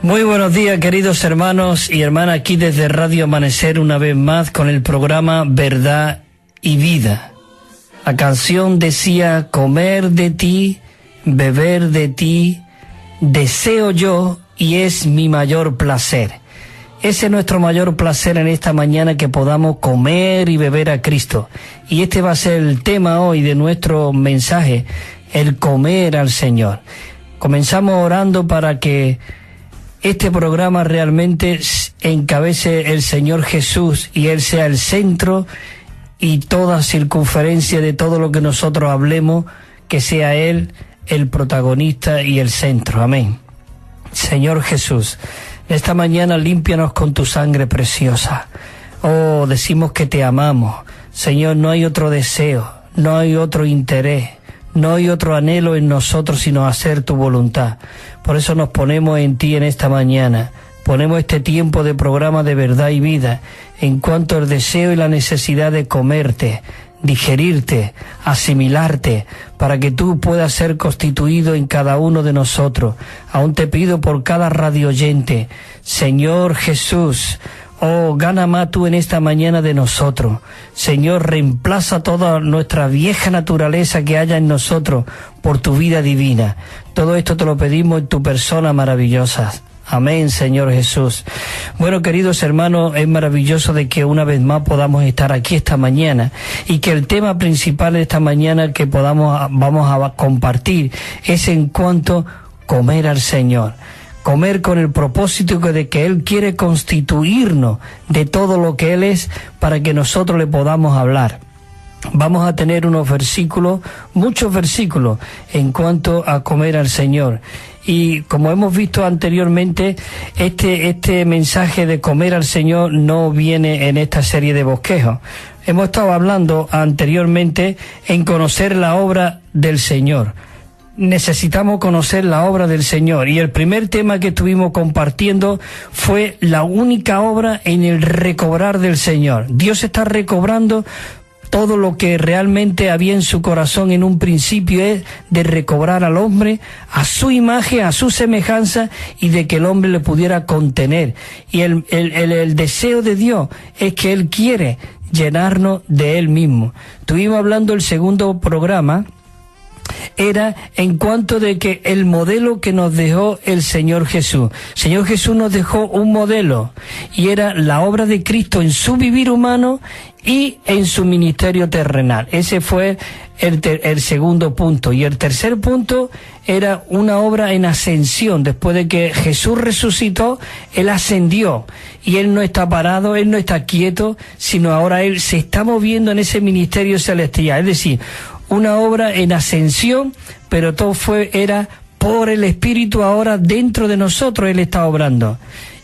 Muy buenos días, queridos hermanos y hermanas, aquí desde Radio Amanecer una vez más con el programa Verdad y Vida. La canción decía: comer de ti, beber de ti, deseo yo y es mi mayor placer. Ese es nuestro mayor placer en esta mañana, que podamos comer y beber a Cristo. Y este va a ser el tema hoy de nuestro mensaje, el comer al Señor. Comenzamos orando para que este programa realmente encabece el Señor Jesús y Él sea el centro, y toda circunferencia de todo lo que nosotros hablemos, que sea Él el protagonista y el centro. Amén. Señor Jesús, esta mañana límpianos con tu sangre preciosa. Oh, decimos que te amamos. Señor, no hay otro deseo, no hay otro interés, no hay otro anhelo en nosotros sino hacer tu voluntad. Por eso nos ponemos en ti en esta mañana. Ponemos este tiempo de programa de Verdad y Vida en cuanto al deseo y la necesidad de comerte, digerirte, asimilarte, para que tú puedas ser constituido en cada uno de nosotros. Aún te pido por cada radio oyente, Señor Jesús, oh, gana más tú en esta mañana de nosotros. Señor, reemplaza toda nuestra vieja naturaleza que haya en nosotros por tu vida divina. Todo esto te lo pedimos en tu persona maravillosa. Amén, Señor Jesús. Bueno, queridos hermanos, es maravilloso de que una vez más podamos estar aquí esta mañana, y que el tema principal de esta mañana que vamos a compartir es en cuanto comer al Señor. Comer con el propósito de que Él quiere constituirnos de todo lo que Él es, para que nosotros le podamos hablar. Vamos a tener unos versículos, muchos versículos, en cuanto a comer al Señor. Y como hemos visto anteriormente, este mensaje de comer al Señor no viene en esta serie de bosquejos. Hemos estado hablando anteriormente en conocer la obra del Señor. Necesitamos conocer la obra del Señor, y el primer tema que estuvimos compartiendo fue la única obra en el recobrar del Señor. Dios está recobrando todo lo que realmente había en su corazón en un principio, es de recobrar al hombre a su imagen, a su semejanza, y de que el hombre le pudiera contener. Y el deseo de Dios es que Él quiere llenarnos de Él mismo. Estuvimos hablando el segundo programa, era en cuanto de que el modelo que nos dejó el Señor Jesús. Señor Jesús nos dejó un modelo, y era la obra de Cristo en su vivir humano y en su ministerio terrenal. Ese fue el segundo punto. Y el tercer punto era una obra en ascensión. Después de que Jesús resucitó, Él ascendió, y Él no está parado, Él no está quieto, sino ahora Él se está moviendo en ese ministerio celestial. Es decir, una obra en ascensión, pero todo era por el Espíritu. Ahora dentro de nosotros Él está obrando,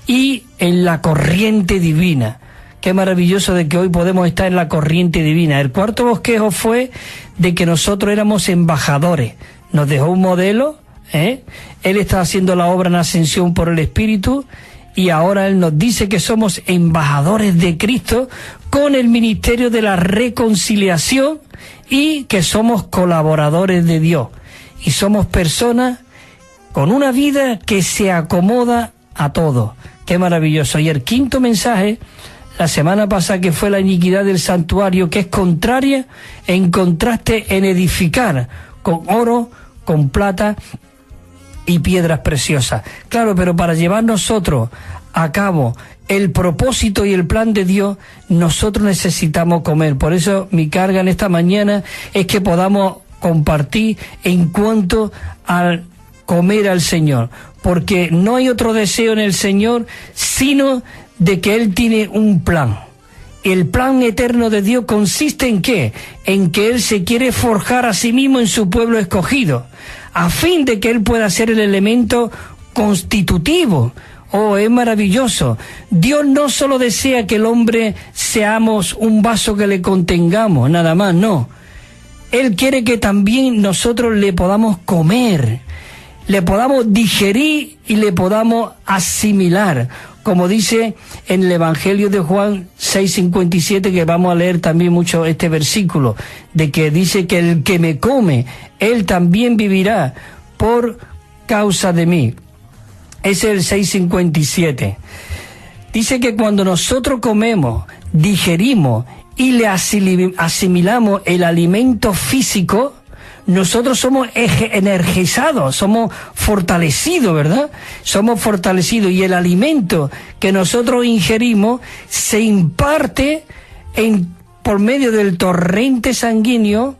y en la corriente divina. Qué maravilloso de que hoy podemos estar en la corriente divina. El cuarto bosquejo fue de que nosotros éramos embajadores. Nos dejó un modelo, Él está haciendo la obra en ascensión por el Espíritu, y ahora Él nos dice que somos embajadores de Cristo con el ministerio de la reconciliación, y que somos colaboradores de Dios, y somos personas con una vida que se acomoda a todo. Qué maravilloso. Y el quinto mensaje, la semana pasada, que fue la iniquidad del santuario, que es contraria, en contraste en edificar con oro, con plata y piedras preciosas. Claro, pero para llevar nosotros a cabo el propósito y el plan de Dios, nosotros necesitamos comer. Por eso mi carga en esta mañana es que podamos compartir en cuanto al comer al Señor, porque no hay otro deseo en el Señor sino de que Él tiene un plan. El plan eterno de Dios consiste ¿en qué? En que Él se quiere forjar a sí mismo en su pueblo escogido, a fin de que Él pueda ser el elemento constitutivo. Oh, es maravilloso. Dios no solo desea que el hombre seamos un vaso que le contengamos, nada más, no. Él quiere que también nosotros le podamos comer, le podamos digerir y le podamos asimilar. Como dice en el Evangelio de Juan 6:57, que vamos a leer también mucho este versículo, de que dice que el que me come, él también vivirá por causa de mí. es el 657. Dice que cuando nosotros comemos, digerimos y le asimilamos el alimento físico, nosotros somos energizados, somos fortalecidos, ¿verdad? Somos fortalecidos, y el alimento que nosotros ingerimos se imparte por medio del torrente sanguíneo,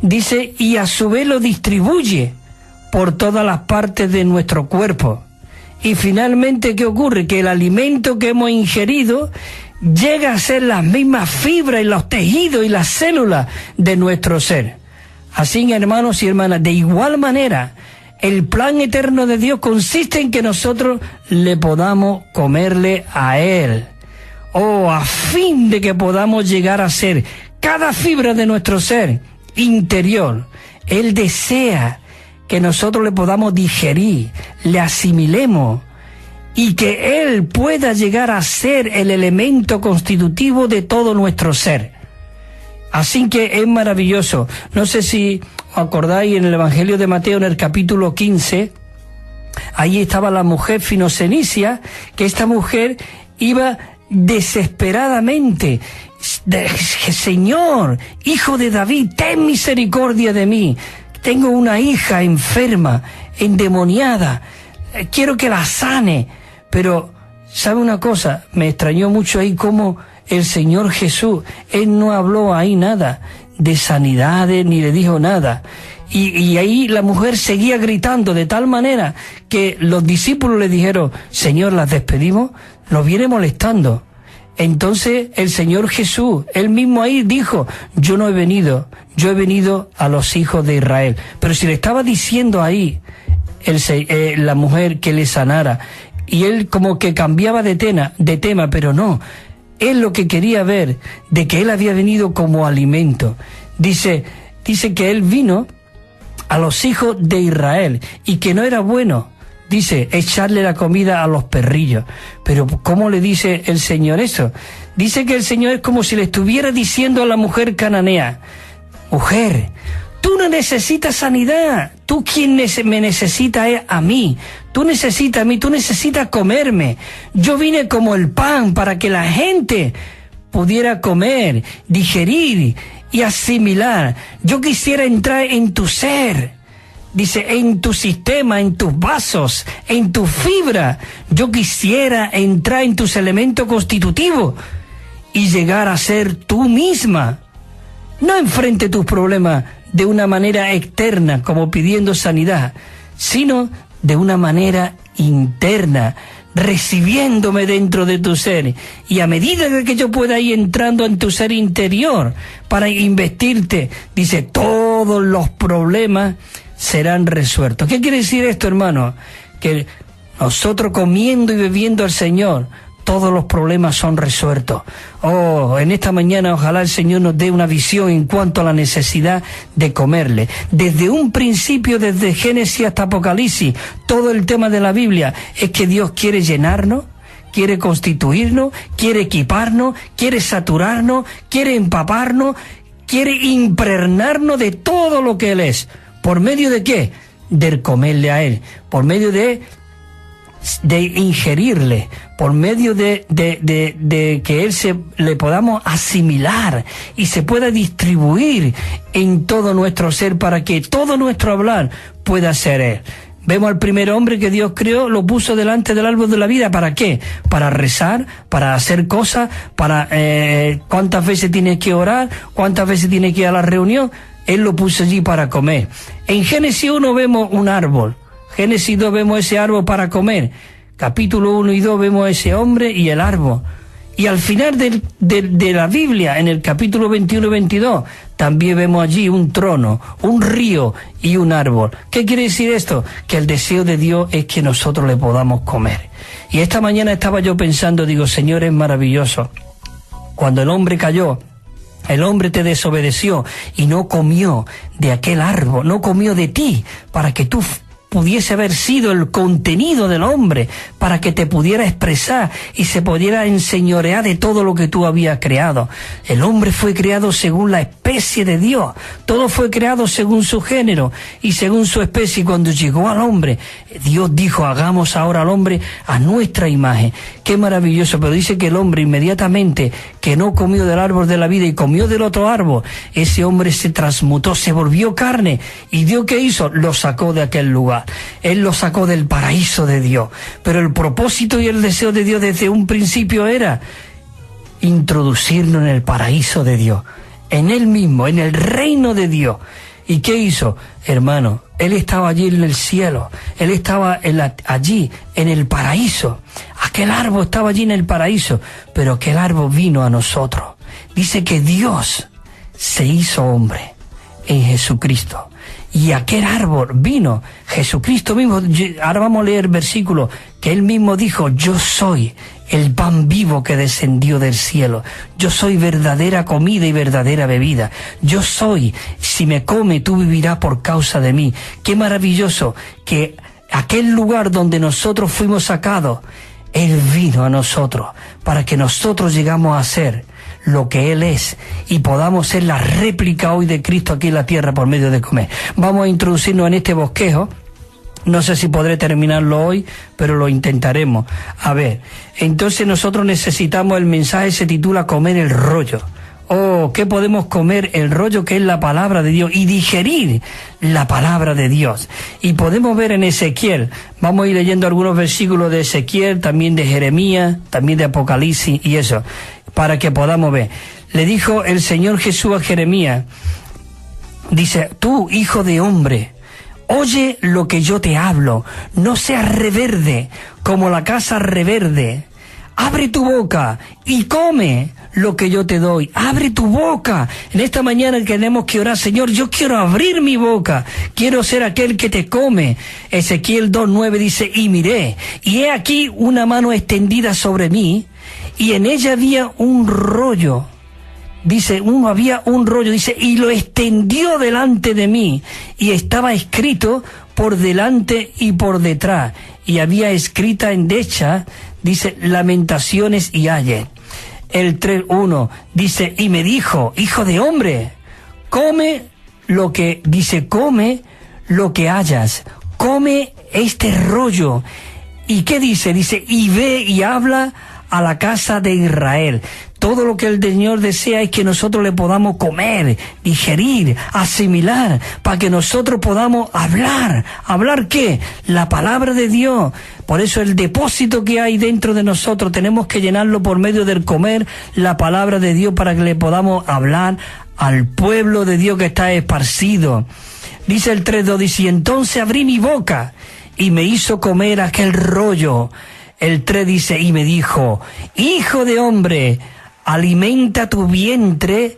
dice, y a su vez lo distribuye por todas las partes de nuestro cuerpo. Y finalmente, ¿qué ocurre? Que el alimento que hemos ingerido llega a ser las mismas fibras y los tejidos y las células de nuestro ser. Así, hermanos y hermanas, de igual manera, el plan eterno de Dios consiste en que nosotros le podamos comerle a Él. A fin de que podamos llegar a ser cada fibra de nuestro ser interior. Él desea que nosotros le podamos digerir, le asimilemos, y que Él pueda llegar a ser el elemento constitutivo de todo nuestro ser. Así que es maravilloso. No sé si os acordáis, en el Evangelio de Mateo, en el capítulo 15, ahí estaba la mujer Finocenicia, que esta mujer iba desesperadamente: Señor, Hijo de David, ten misericordia de mí. Tengo una hija enferma, endemoniada, quiero que la sane. Pero, ¿sabe una cosa? Me extrañó mucho ahí cómo el Señor Jesús, Él no habló ahí nada de sanidades, ni le dijo nada. Y ahí la mujer seguía gritando de tal manera que los discípulos le dijeron: Señor, ¿las despedimos? Nos viene molestando. Entonces el Señor Jesús, Él mismo ahí dijo: yo no he venido, yo he venido a los hijos de Israel. Pero si le estaba diciendo ahí la mujer que le sanara, y Él como que cambiaba de tema, pero no, Él lo que quería ver, de que Él había venido como alimento. Dice que Él vino a los hijos de Israel, y que no era bueno, dice, echarle la comida a los perrillos. Pero ¿cómo le dice el Señor eso? Dice que el Señor es como si le estuviera diciendo a la mujer cananea: mujer, tú no necesitas sanidad, tú quien me necesita es a mí, tú necesitas a mí, tú necesitas comerme. Yo vine como el pan para que la gente pudiera comer, digerir y asimilar. Yo quisiera entrar en tu ser. Dice, en tu sistema, en tus vasos, en tu fibra. Yo quisiera entrar en tus elementos constitutivos y llegar a ser tú misma. No enfrente tus problemas de una manera externa, como pidiendo sanidad, sino de una manera interna, recibiéndome dentro de tu ser. Y a medida que yo pueda ir entrando en tu ser interior para investirte, dice, todos los problemas serán resueltos. ¿Qué quiere decir esto, hermano? Que nosotros comiendo y bebiendo al Señor, todos los problemas son resueltos. En esta mañana ojalá el Señor nos dé una visión en cuanto a la necesidad de comerle. Desde un principio, desde Génesis hasta Apocalipsis, todo el tema de la Biblia es que Dios quiere llenarnos, quiere constituirnos, quiere equiparnos, quiere saturarnos, quiere empaparnos, quiere impregnarnos de todo lo que Él es. ¿Por medio de qué? De comerle a Él, por medio de ingerirle, por medio de que Él le podamos asimilar y se pueda distribuir en todo nuestro ser para que todo nuestro hablar pueda ser Él. Vemos al primer hombre que Dios creó, lo puso delante del árbol de la vida. ¿Para qué? Para rezar, para hacer cosas, para cuántas veces tienes que orar, cuántas veces tienes que ir a la reunión. Él lo puso allí para comer. En Génesis 1 vemos un árbol. Génesis 2 vemos ese árbol para comer. Capítulo 1 y 2 vemos ese hombre y el árbol. Y al final de la Biblia, en el capítulo 21 y 22, también vemos allí un trono, un río y un árbol. ¿Qué quiere decir esto? Que el deseo de Dios es que nosotros le podamos comer. Y esta mañana estaba yo pensando, digo, Señor, es maravilloso. Cuando el hombre cayó, el hombre te desobedeció y no comió de aquel árbol, no comió de ti, para que tú pudiese haber sido el contenido del hombre para que te pudiera expresar y se pudiera enseñorear de todo lo que tú habías creado. El hombre fue creado según la especie de Dios. Todo fue creado según su género y según su especie. Cuando llegó al hombre, Dios dijo, hagamos ahora al hombre a nuestra imagen. Qué maravilloso. Pero dice que el hombre inmediatamente que no comió del árbol de la vida y comió del otro árbol, ese hombre se transmutó, se volvió carne. ¿Y Dios qué hizo? Lo sacó de aquel lugar. Él lo sacó del paraíso de Dios. Pero el propósito y el deseo de Dios desde un principio era introducirnos en el paraíso de Dios, en Él mismo, en el reino de Dios. ¿Y qué hizo? Hermano, Él estaba allí en el cielo, Él estaba allí en el paraíso. Aquel árbol estaba allí en el paraíso, pero aquel árbol vino a nosotros. Dice que Dios se hizo hombre en Jesucristo. Y aquel árbol vino, Jesucristo mismo. Ahora vamos a leer el versículo que Él mismo dijo, yo soy el pan vivo que descendió del cielo. Yo soy verdadera comida y verdadera bebida. Yo soy, si me come, tú vivirás por causa de mí. Qué maravilloso que aquel lugar donde nosotros fuimos sacados, Él vino a nosotros para que nosotros llegamos a ser lo que Él es y podamos ser la réplica hoy de Cristo aquí en la tierra por medio de comer. Vamos a introducirnos en este bosquejo. No sé si podré terminarlo hoy, pero lo intentaremos. A ver, entonces nosotros necesitamos, el mensaje se titula Comer el rollo. Oh, ¿qué podemos comer? El rollo, que es la palabra de Dios, y digerir la palabra de Dios. Y podemos ver en Ezequiel, vamos a ir leyendo algunos versículos de Ezequiel, también de Jeremías, también de Apocalipsis y eso, para que podamos ver. Le dijo el Señor Jesús a Jeremías, dice, tú, hijo de hombre, oye lo que yo te hablo, no seas reverde como la casa reverde. Abre tu boca y come lo que yo te doy. Abre tu boca. En esta mañana tenemos que orar, Señor, yo quiero abrir mi boca. Quiero ser aquel que te come. Ezequiel 2:9 dice, y miré, y he aquí una mano extendida sobre mí, y en ella había un rollo. Dice, había un rollo, dice, y lo extendió delante de mí, y estaba escrito por delante y por detrás, y había escrita en derecha, dice, lamentaciones y ayes. El 3:1 dice, y me dijo, hijo de hombre, come lo que hayas, come este rollo. ¿Y qué dice? Dice, y ve y habla a la casa de Israel. Todo lo que el Señor desea es que nosotros le podamos comer, digerir, asimilar, para que nosotros podamos hablar. ¿Hablar qué? La palabra de Dios. Por eso el depósito que hay dentro de nosotros tenemos que llenarlo por medio del comer la palabra de Dios para que le podamos hablar al pueblo de Dios que está esparcido. Dice el 3:2, dice, y entonces abrí mi boca y me hizo comer aquel rollo. El 3 dice, y me dijo, hijo de hombre, alimenta tu vientre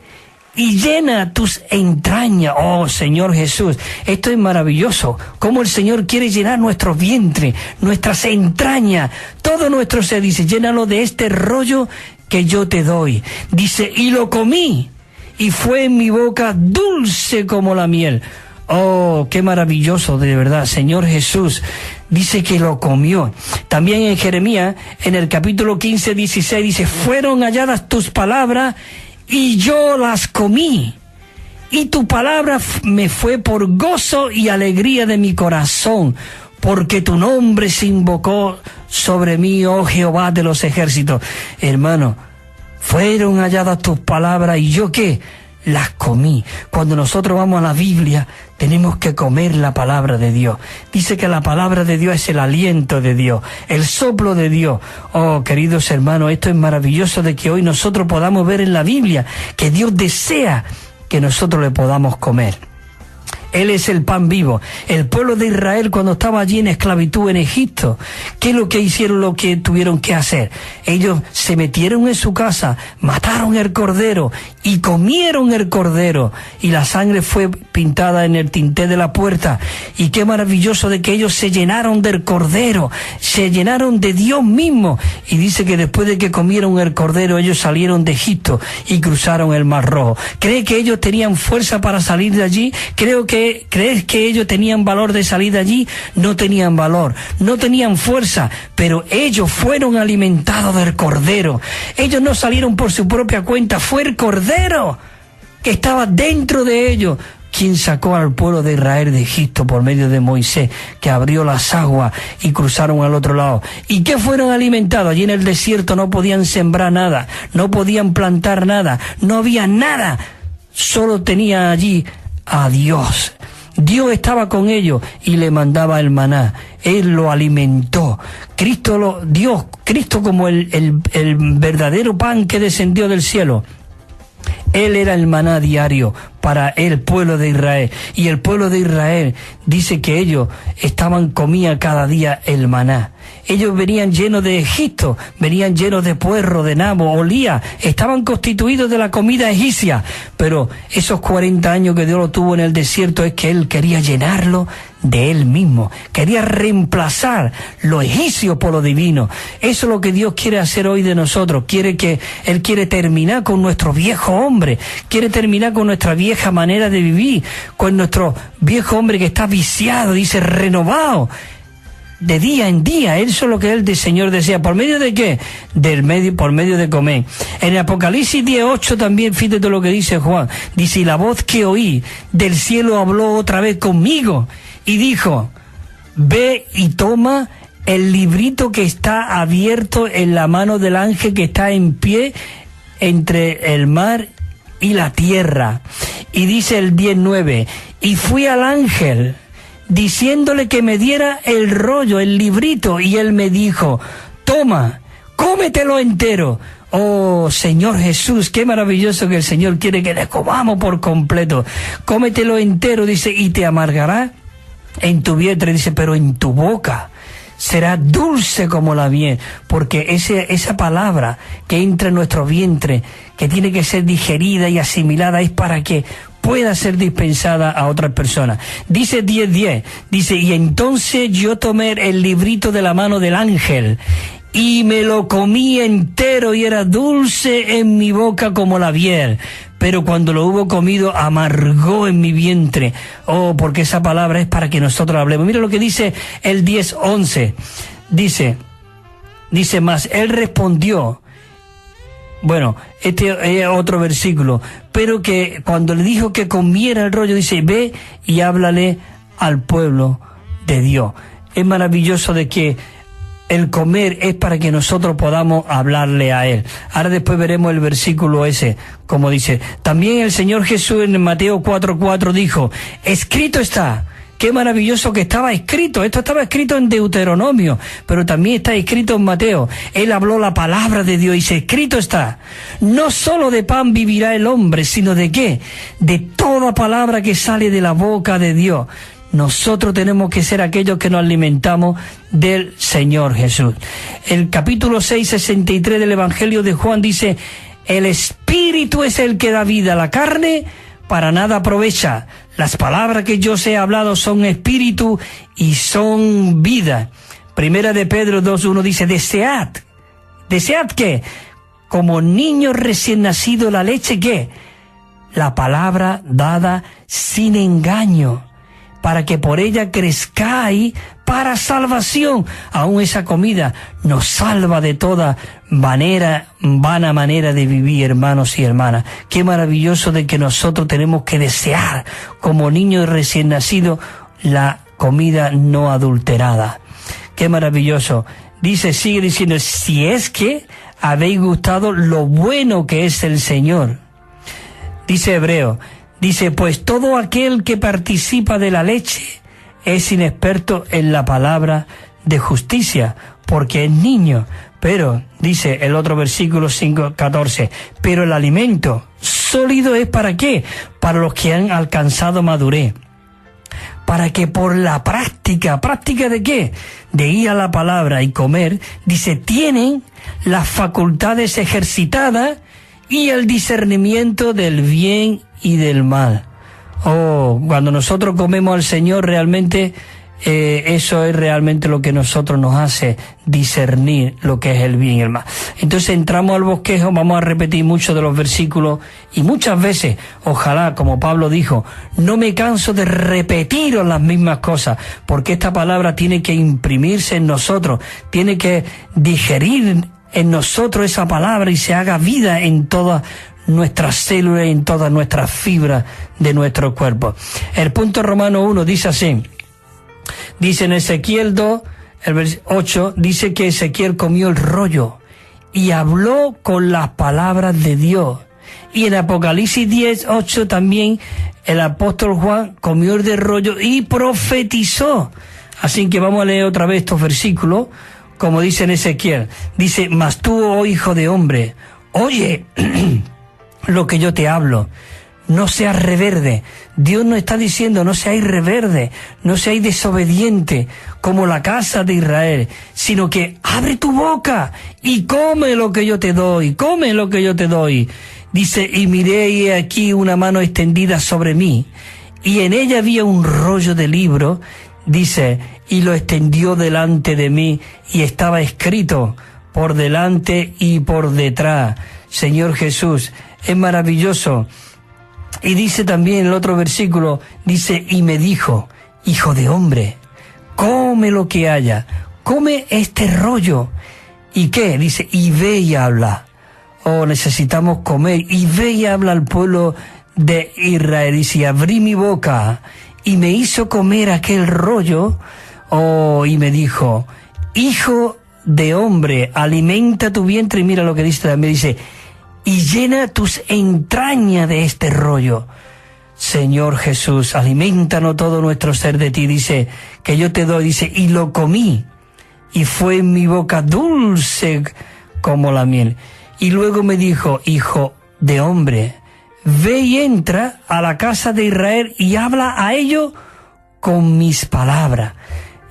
y llena tus entrañas. Oh, Señor Jesús, esto es maravilloso, cómo el Señor quiere llenar nuestros vientres, nuestras entrañas, todo nuestro ser. Dice, llénalo de este rollo que yo te doy. Dice, y lo comí, y fue en mi boca dulce como la miel. Oh, qué maravilloso, de verdad, Señor Jesús. Dice que lo comió. También en Jeremías, en el capítulo 15:16, dice, fueron halladas tus palabras y yo las comí. Y tu palabra me fue por gozo y alegría de mi corazón, porque tu nombre se invocó sobre mí, oh Jehová de los ejércitos. Hermano, fueron halladas tus palabras y yo ¿qué? Las comí. Cuando nosotros vamos a la Biblia, tenemos que comer la palabra de Dios. Dice que la palabra de Dios es el aliento de Dios, el soplo de Dios. Oh, queridos hermanos, esto es maravilloso de que hoy nosotros podamos ver en la Biblia que Dios desea que nosotros le podamos comer. Él es el pan vivo. El pueblo de Israel, cuando estaba allí en esclavitud en Egipto, ¿qué es lo que hicieron, lo que tuvieron que hacer? Ellos se metieron en su casa, mataron el cordero y comieron el cordero, y la sangre fue pintada en el dintel de la puerta. Y qué maravilloso de que ellos se llenaron del cordero, se llenaron de Dios mismo. Y dice que después de que comieron el cordero, ellos salieron de Egipto y cruzaron el Mar Rojo. ¿Cree que ellos tenían fuerza para salir de allí? Creo que ¿Crees que ellos tenían valor de salir de allí? No tenían valor, no tenían fuerza, pero ellos fueron alimentados del Cordero. Ellos no salieron por su propia cuenta, fue el Cordero que estaba dentro de ellos quien sacó al pueblo de Israel de Egipto por medio de Moisés, que abrió las aguas y cruzaron al otro lado. ¿Y qué fueron alimentados? Allí en el desierto no podían sembrar nada, no podían plantar nada, no había nada. Solo tenía allí a Dios. Dios estaba con ellos y le mandaba el maná. Él lo alimentó. Cristo como el verdadero pan que descendió del cielo. Él era el maná diario para el pueblo de Israel. Y el pueblo de Israel dice que ellos comían cada día el maná. Ellos venían llenos de Egipto, venían llenos de puerro, de nabo, olía, estaban constituidos de la comida egipcia. Pero esos 40 años que Dios lo tuvo en el desierto es que Él quería llenarlo de Él mismo. Quería reemplazar lo egipcio por lo divino. Eso es lo que Dios quiere hacer hoy de nosotros. Él quiere terminar con nuestro viejo hombre, quiere terminar con nuestra vieja manera de vivir, con nuestro viejo hombre que está viciado, dice, renovado de día en día. Eso es lo que el Señor desea. ¿Por medio de qué? Por medio de comer. En Apocalipsis 10:8 también, fíjate lo que dice Juan. Dice, y la voz que oí del cielo habló otra vez conmigo y dijo, ve y toma el librito que está abierto en la mano del ángel que está en pie entre el mar y la tierra. Y dice el 10:9, y fui al ángel diciéndole que me diera el rollo, el librito, y él me dijo, toma, cómetelo entero. Oh, Señor Jesús, qué maravilloso que el Señor quiere que le comamos por completo. Cómetelo entero, dice, y te amargará en tu vientre, dice, pero en tu boca será dulce como la miel, porque esa palabra que entra en nuestro vientre, que tiene que ser digerida y asimilada, es para que pueda ser dispensada a otras personas. Dice 10:10, dice, y entonces yo tomé el librito de la mano del ángel y me lo comí entero y era dulce en mi boca como la miel, pero cuando lo hubo comido amargó en mi vientre. Oh, porque esa palabra es para que nosotros hablemos. Mira lo que dice el 10:11, dice, mas él respondió, bueno, este es otro versículo, pero que cuando le dijo que comiera el rollo, dice, ve y háblale al pueblo de Dios. Es maravilloso de que el comer es para que nosotros podamos hablarle a Él. Ahora después veremos el versículo ese, como dice. También el Señor Jesús en Mateo 4:4 dijo, escrito está. Qué maravilloso que estaba escrito. Esto estaba escrito en Deuteronomio, pero también está escrito en Mateo. Él habló la palabra de Dios y dice, escrito está. No solo de pan vivirá el hombre, sino de qué? De toda palabra que sale de la boca de Dios. Nosotros tenemos que ser aquellos que nos alimentamos del Señor Jesús. El capítulo 6:63 del Evangelio de Juan dice, el Espíritu es el que da vida, la carne para nada aprovecha. Las palabras que yo os he hablado son espíritu y son vida. Primera de Pedro 2:1 dice, desead ¿qué? Como niños recién nacidos la leche, ¿qué? La palabra dada sin engaño, para que por ella crezcáis para salvación. Aún esa comida nos salva de toda vana manera de vivir, hermanos y hermanas. Qué maravilloso de que nosotros tenemos que desear, como niños recién nacidos, la comida no adulterada. Qué maravilloso. Sigue diciendo, si es que habéis gustado lo bueno que es el Señor. Dice Hebreo, dice, pues todo aquel que participa de la leche es inexperto en la palabra de justicia, porque es niño. Pero, dice el otro versículo 5:14, pero el alimento sólido es ¿para qué? Para los que han alcanzado madurez. Para que por la ¿práctica de qué? De ir a la palabra y comer, dice, tienen las facultades ejercitadas y el discernimiento del bien y del mal. Oh, cuando nosotros comemos al Señor realmente eso es realmente lo que nosotros nos hace discernir lo que es el bien y el mal. Entonces entramos al bosquejo, vamos a repetir muchos de los versículos y muchas veces, ojalá, como Pablo dijo, no me canso de repetiros las mismas cosas, porque esta palabra tiene que imprimirse en nosotros, tiene que digerir en nosotros esa palabra y se haga vida en todas nuestras células y en todas nuestras fibras de nuestro cuerpo. El punto Romano 1 dice así. Dice en Ezequiel 2, el versículo 8, dice que Ezequiel comió el rollo y habló con las palabras de Dios. Y en Apocalipsis 10, 8 también el apóstol Juan comió el del rollo y profetizó. Así que vamos a leer otra vez estos versículos, como dice en Ezequiel. Dice, mas tú, oh hijo de hombre, oye lo que yo te hablo. No seas reverde. Dios nos está diciendo, no seáis reverde, no seáis desobediente como la casa de Israel, sino que abre tu boca y come lo que yo te doy, come lo que yo te doy. Dice, y miré y aquí una mano extendida sobre mí, y en ella había un rollo de libro, dice, y lo extendió delante de mí, y estaba escrito por delante y por detrás. Señor Jesús, es maravilloso. Y dice también el otro versículo, dice, y me dijo, hijo de hombre, come lo que haya, come este rollo. ¿Y qué? Dice, y ve y habla. Oh, necesitamos comer, y ve y habla al pueblo de Israel. Dice, y abrí mi boca, y me hizo comer aquel rollo. Oh, y me dijo, hijo de hombre, alimenta tu vientre. Y mira lo que dice también, dice, y llena tus entrañas de este rollo. Señor Jesús, alimentanos todo nuestro ser de ti, dice, que yo te doy, dice, y lo comí, y fue en mi boca dulce como la miel. Y luego me dijo, hijo de hombre, ve y entra a la casa de Israel y habla a ellos con mis palabras.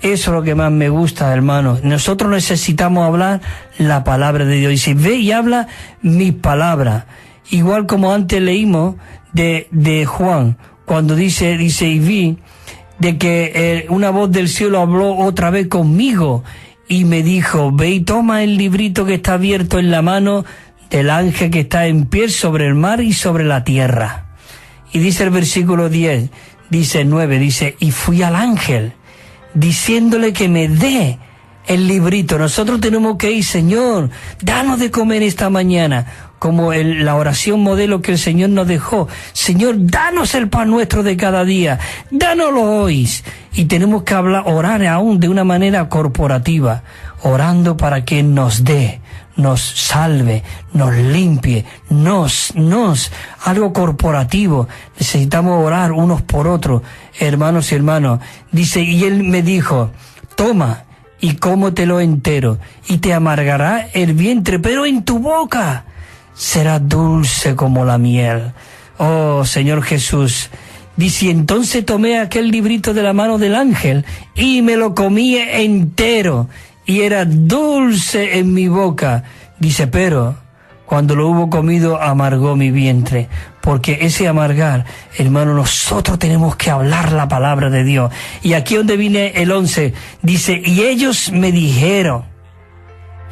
Eso es lo que más me gusta, hermano. Nosotros necesitamos hablar la palabra de Dios. Dice, ve y habla mis palabras. Igual como antes leímos de Juan, cuando dice, y vi de que una voz del cielo habló otra vez conmigo y me dijo, ve y toma el librito que está abierto en la mano del ángel que está en pie sobre el mar y sobre la tierra. Y dice el versículo 10, dice 9, dice, y fui al ángel, diciéndole que me dé el librito. Nosotros tenemos que ir, Señor, danos de comer esta mañana, como la oración modelo que el Señor nos dejó. Señor, danos el pan nuestro de cada día, dánoslo hoy. Y tenemos que orar aún de una manera corporativa, orando para que nos dé, nos salve, nos limpie, algo corporativo. Necesitamos orar unos por otros, hermanos y hermanos. Dice, y él me dijo, toma y cómetelo entero, y te amargará el vientre, pero en tu boca será dulce como la miel. Oh, Señor Jesús. Dice, entonces tomé aquel librito de la mano del ángel y me lo comí entero, y era dulce en mi boca. Dice, pero cuando lo hubo comido amargó mi vientre. Porque ese amargar, hermano, nosotros tenemos que hablar la palabra de Dios. Y aquí donde viene el 11, dice, y ellos me dijeron,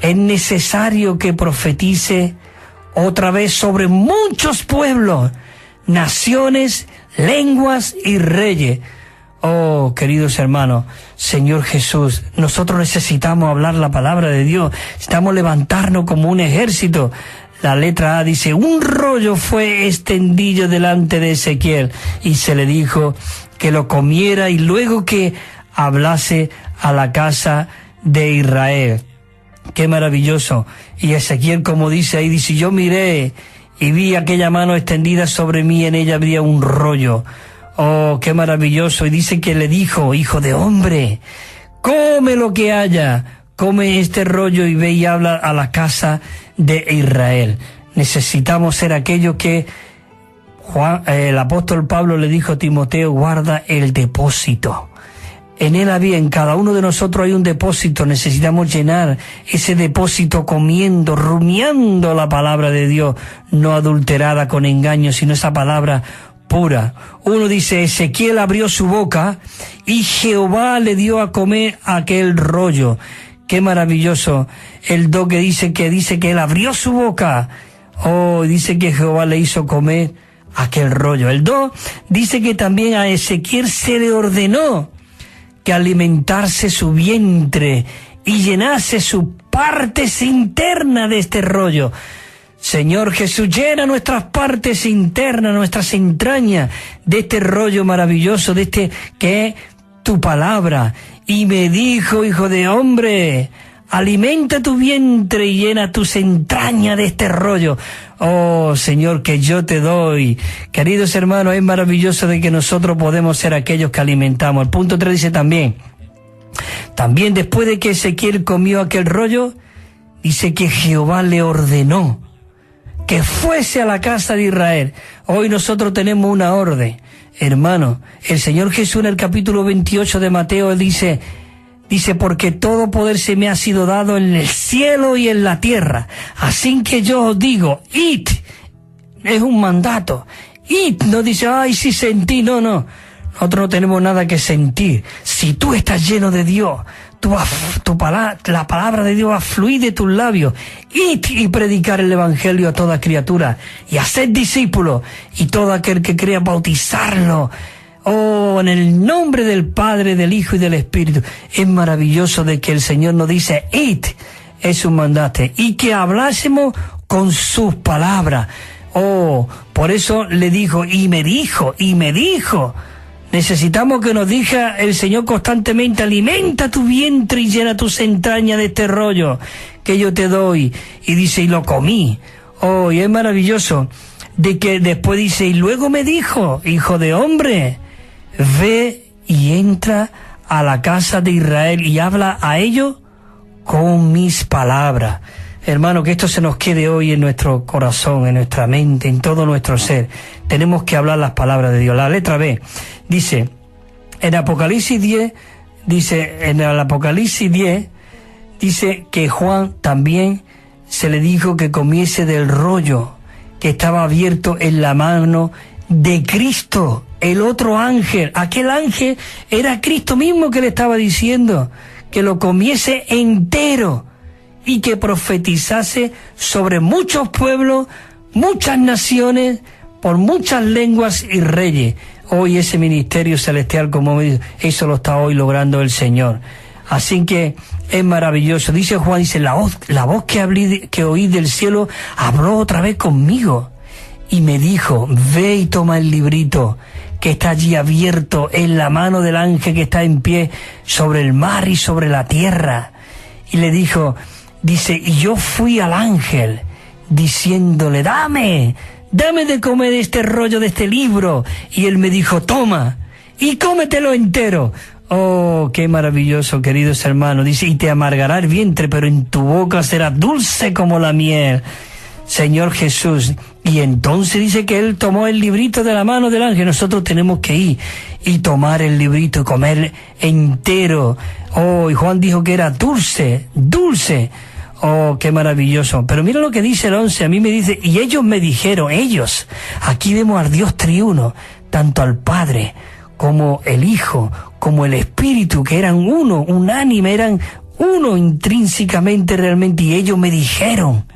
es necesario que profetice otra vez sobre muchos pueblos, naciones, lenguas y reyes. Oh, queridos hermanos, Señor Jesús, nosotros necesitamos hablar la palabra de Dios, necesitamos levantarnos como un ejército. La letra A dice, un rollo fue extendido delante de Ezequiel, y se le dijo que lo comiera y luego que hablase a la casa de Israel. Qué maravilloso. Y Ezequiel, como dice ahí, dice, yo miré y vi aquella mano extendida sobre mí, en ella había un rollo. Oh, qué maravilloso. Y dice que le dijo, hijo de hombre, come lo que haya, come este rollo y ve y habla a la casa de Israel. Necesitamos ser aquellos que el apóstol Pablo le dijo a Timoteo, guarda el depósito. En él había, en cada uno de nosotros hay un depósito. Necesitamos llenar ese depósito comiendo, rumiando la palabra de Dios, no adulterada con engaño, sino esa palabra pura. Uno dice, Ezequiel abrió su boca y Jehová le dio a comer aquel rollo. Qué maravilloso el do que dice que él abrió su boca. Oh, dice que Jehová le hizo comer aquel rollo. El do dice que también a Ezequiel se le ordenó que alimentase su vientre y llenase su partes internas de este rollo. Señor Jesús, llena nuestras partes internas, nuestras entrañas de este rollo maravilloso, de este que es tu palabra. Y me dijo, hijo de hombre, alimenta tu vientre y llena tus entrañas de este rollo. Oh, Señor, que yo te doy. Queridos hermanos, es maravilloso de que nosotros podemos ser aquellos que alimentamos. El punto 3 dice también después de que Ezequiel comió aquel rollo, dice que Jehová le ordenó que fuese a la casa de Israel. Hoy nosotros tenemos una orden, hermano. El Señor Jesús en el capítulo 28 de Mateo dice, porque todo poder se me ha sido dado en el cielo y en la tierra. Así que yo os digo, id. Es un mandato. Id, no dice, ay, sí sentí, no. Nosotros no tenemos nada que sentir. Si tú estás lleno de Dios, la palabra de Dios va a fluir de tus labios. Id y predicar el evangelio a toda criatura y hacer discípulos, y todo aquel que crea bautizarlo. Oh, en el nombre del Padre, del Hijo y del Espíritu. Es maravilloso de que el Señor nos dice, id, es un mandato, y que hablásemos con sus palabras. Oh, por eso le dijo, y me dijo. Necesitamos que nos diga el Señor constantemente, alimenta tu vientre y llena tus entrañas de este rollo que yo te doy. Y dice, y lo comí. Oh, y es maravilloso de que después dice, y luego me dijo, hijo de hombre, ve y entra a la casa de Israel y habla a ellos con mis palabras. Hermano, que esto se nos quede hoy en nuestro corazón, en nuestra mente, en todo nuestro ser. Tenemos que hablar las palabras de Dios. La letra B dice, en Apocalipsis 10, dice que Juan también se le dijo que comiese del rollo que estaba abierto en la mano de Cristo, el otro ángel. Aquel ángel era Cristo mismo que le estaba diciendo que lo comiese entero y que profetizase sobre muchos pueblos, muchas naciones, por muchas lenguas y reyes. Hoy ese ministerio celestial, como eso lo está hoy logrando el Señor. Así que es maravilloso. Dice Juan, dice, la voz que oí del cielo habló otra vez conmigo y me dijo, ve y toma el librito que está allí abierto en la mano del ángel que está en pie sobre el mar y sobre la tierra. Y le dijo, dice, y yo fui al ángel diciéndole, dame de comer este rollo de este libro. Y él me dijo, toma y cómetelo entero. Oh, qué maravilloso, queridos hermanos. Dice, y te amargará el vientre, pero en tu boca será dulce como la miel. Señor Jesús. Y entonces dice que él tomó el librito de la mano del ángel. Nosotros tenemos que ir y tomar el librito y comer entero. Oh, y Juan dijo que era dulce. Oh, qué maravilloso. Pero mira lo que dice el 11. A mí me dice, y ellos me dijeron, aquí vemos al Dios triuno, tanto al Padre como el Hijo, como el Espíritu, que eran uno, unánime, eran uno intrínsecamente realmente. Y ellos me dijeron,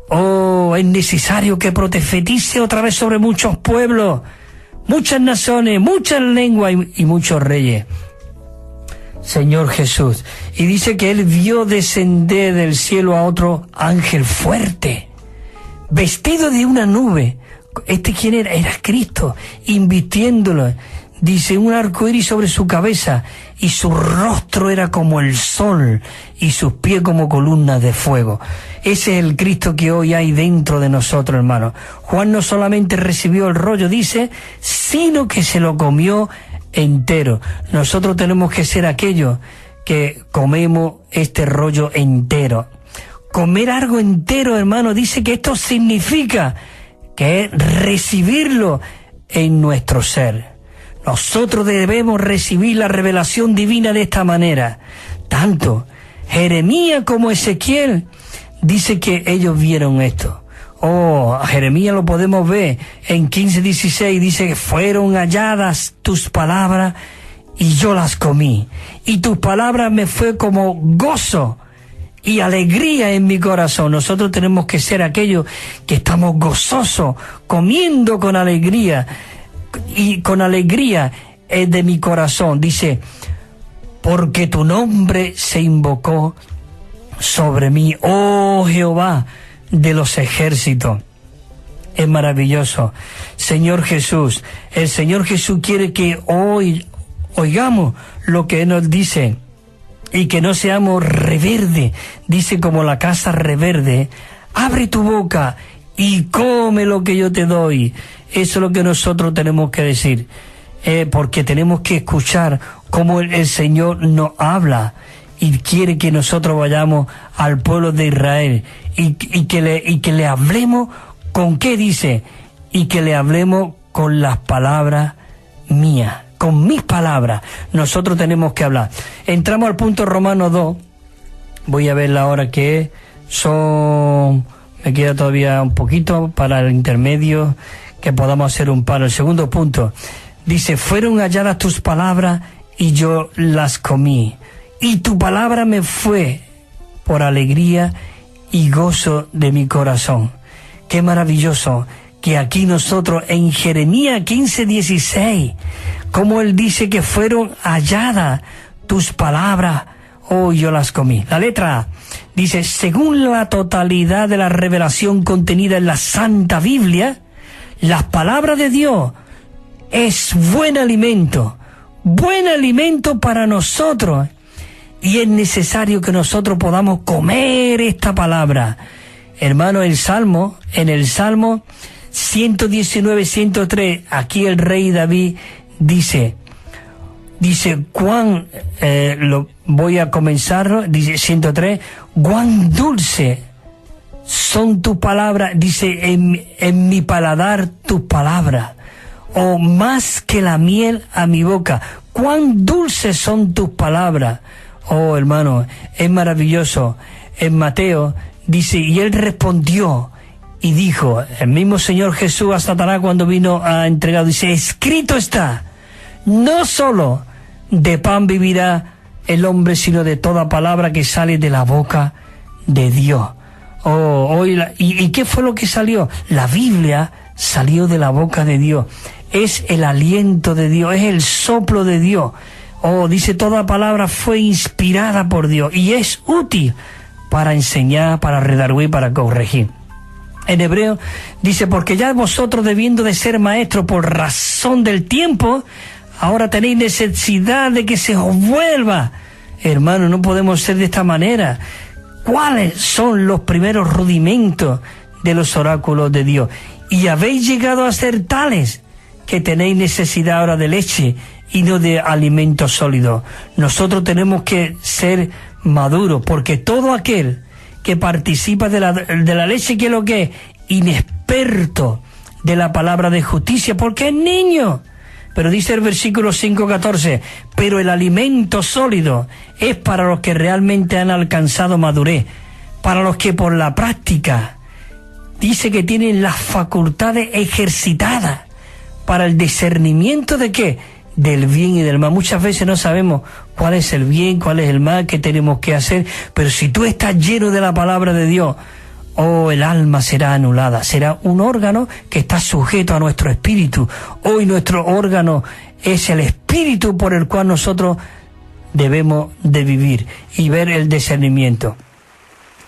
oh, es necesario que profetice otra vez sobre muchos pueblos, muchas naciones, muchas lenguas y muchos reyes. Señor Jesús. Y dice que él vio descender del cielo a otro ángel fuerte, vestido de una nube. ¿Quién era? Era Cristo, invistiéndolo. Dice, un arco iris sobre su cabeza, y su rostro era como el sol, y sus pies como columnas de fuego. Ese es el Cristo que hoy hay dentro de nosotros, hermano. Juan no solamente recibió el rollo, dice, sino que se lo comió entero. Nosotros tenemos que ser aquellos que comemos este rollo entero. Comer algo entero, hermano, dice que esto significa que es recibirlo en nuestro ser. Nosotros debemos recibir la revelación divina de esta manera. Tanto Jeremías como Ezequiel dice que ellos vieron esto. A Jeremías lo podemos ver en 15:16, dice que fueron halladas tus palabras y yo las comí. Y tus palabras me fue como gozo y alegría en mi corazón. Nosotros tenemos que ser aquellos que estamos gozosos, comiendo con alegría, y con alegría de mi corazón. Dice, porque tu nombre se invocó sobre mí, oh Jehová de los ejércitos. Es maravilloso. Señor Jesús, el Señor Jesús quiere que hoy oigamos lo que Él nos dice y que no seamos reverde. Dice, como la casa reverde, abre tu boca y come lo que yo te doy. Eso es lo que nosotros tenemos que decir, porque tenemos que escuchar cómo el Señor nos habla y quiere que nosotros vayamos al pueblo de Israel y que le hablemos. ¿Con qué dice? Y que le hablemos con las palabras mías, con mis palabras. Nosotros tenemos que hablar. Entramos al punto Romanos 2. Voy a ver la hora que es. Me queda todavía un poquito para el intermedio, que podamos hacer un paro. El segundo punto dice, fueron halladas tus palabras y yo las comí. Y tu palabra me fue por alegría y gozo de mi corazón. Qué maravilloso que aquí nosotros en Jeremías 15:16, como él dice que fueron halladas tus palabras, yo las comí. La letra A dice, según la totalidad de la revelación contenida en la Santa Biblia, las palabras de Dios es buen alimento para nosotros. Y es necesario que nosotros podamos comer esta palabra. Hermano, en el Salmo 119, 103, aquí el rey David dice, voy a comenzarlo, dice 103, cuán dulce son tus palabras, dice, en mi paladar tus palabras, o más que la miel a mi boca, cuán dulces son tus palabras. Oh, hermano, es maravilloso. En Mateo dice, y él respondió y dijo, el mismo Señor Jesús a Satanás cuando vino a entregar, dice, escrito está, no solo de pan vivirá el hombre, sino de toda palabra que sale de la boca de Dios. ¿Y qué fue lo que salió? La Biblia salió de la boca de Dios. Es el aliento de Dios, es el soplo de Dios. Dice, toda palabra fue inspirada por Dios y es útil para enseñar, para redarguir, para corregir. En hebreo dice, porque ya vosotros, debiendo de ser maestros por razón del tiempo, ahora tenéis necesidad de que se os vuelva. Hermano, no podemos ser de esta manera. ¿Cuáles son los primeros rudimentos de los oráculos de Dios? Y habéis llegado a ser tales que tenéis necesidad ahora de leche y no de alimento sólido. Nosotros tenemos que ser maduros, porque todo aquel que participa de la leche, que es lo que es inexperto de la palabra de justicia, porque es niño. Pero dice el versículo 5:14, pero el alimento sólido es para los que realmente han alcanzado madurez, para los que por la práctica, dice que tienen las facultades ejercitadas para el discernimiento de ¿qué? Del bien y del mal. Muchas veces no sabemos cuál es el bien, cuál es el mal, qué tenemos que hacer, pero si tú estás lleno de la palabra de Dios, el alma será anulada, será un órgano que está sujeto a nuestro espíritu. Hoy nuestro órgano es el espíritu por el cual nosotros debemos de vivir y ver el discernimiento.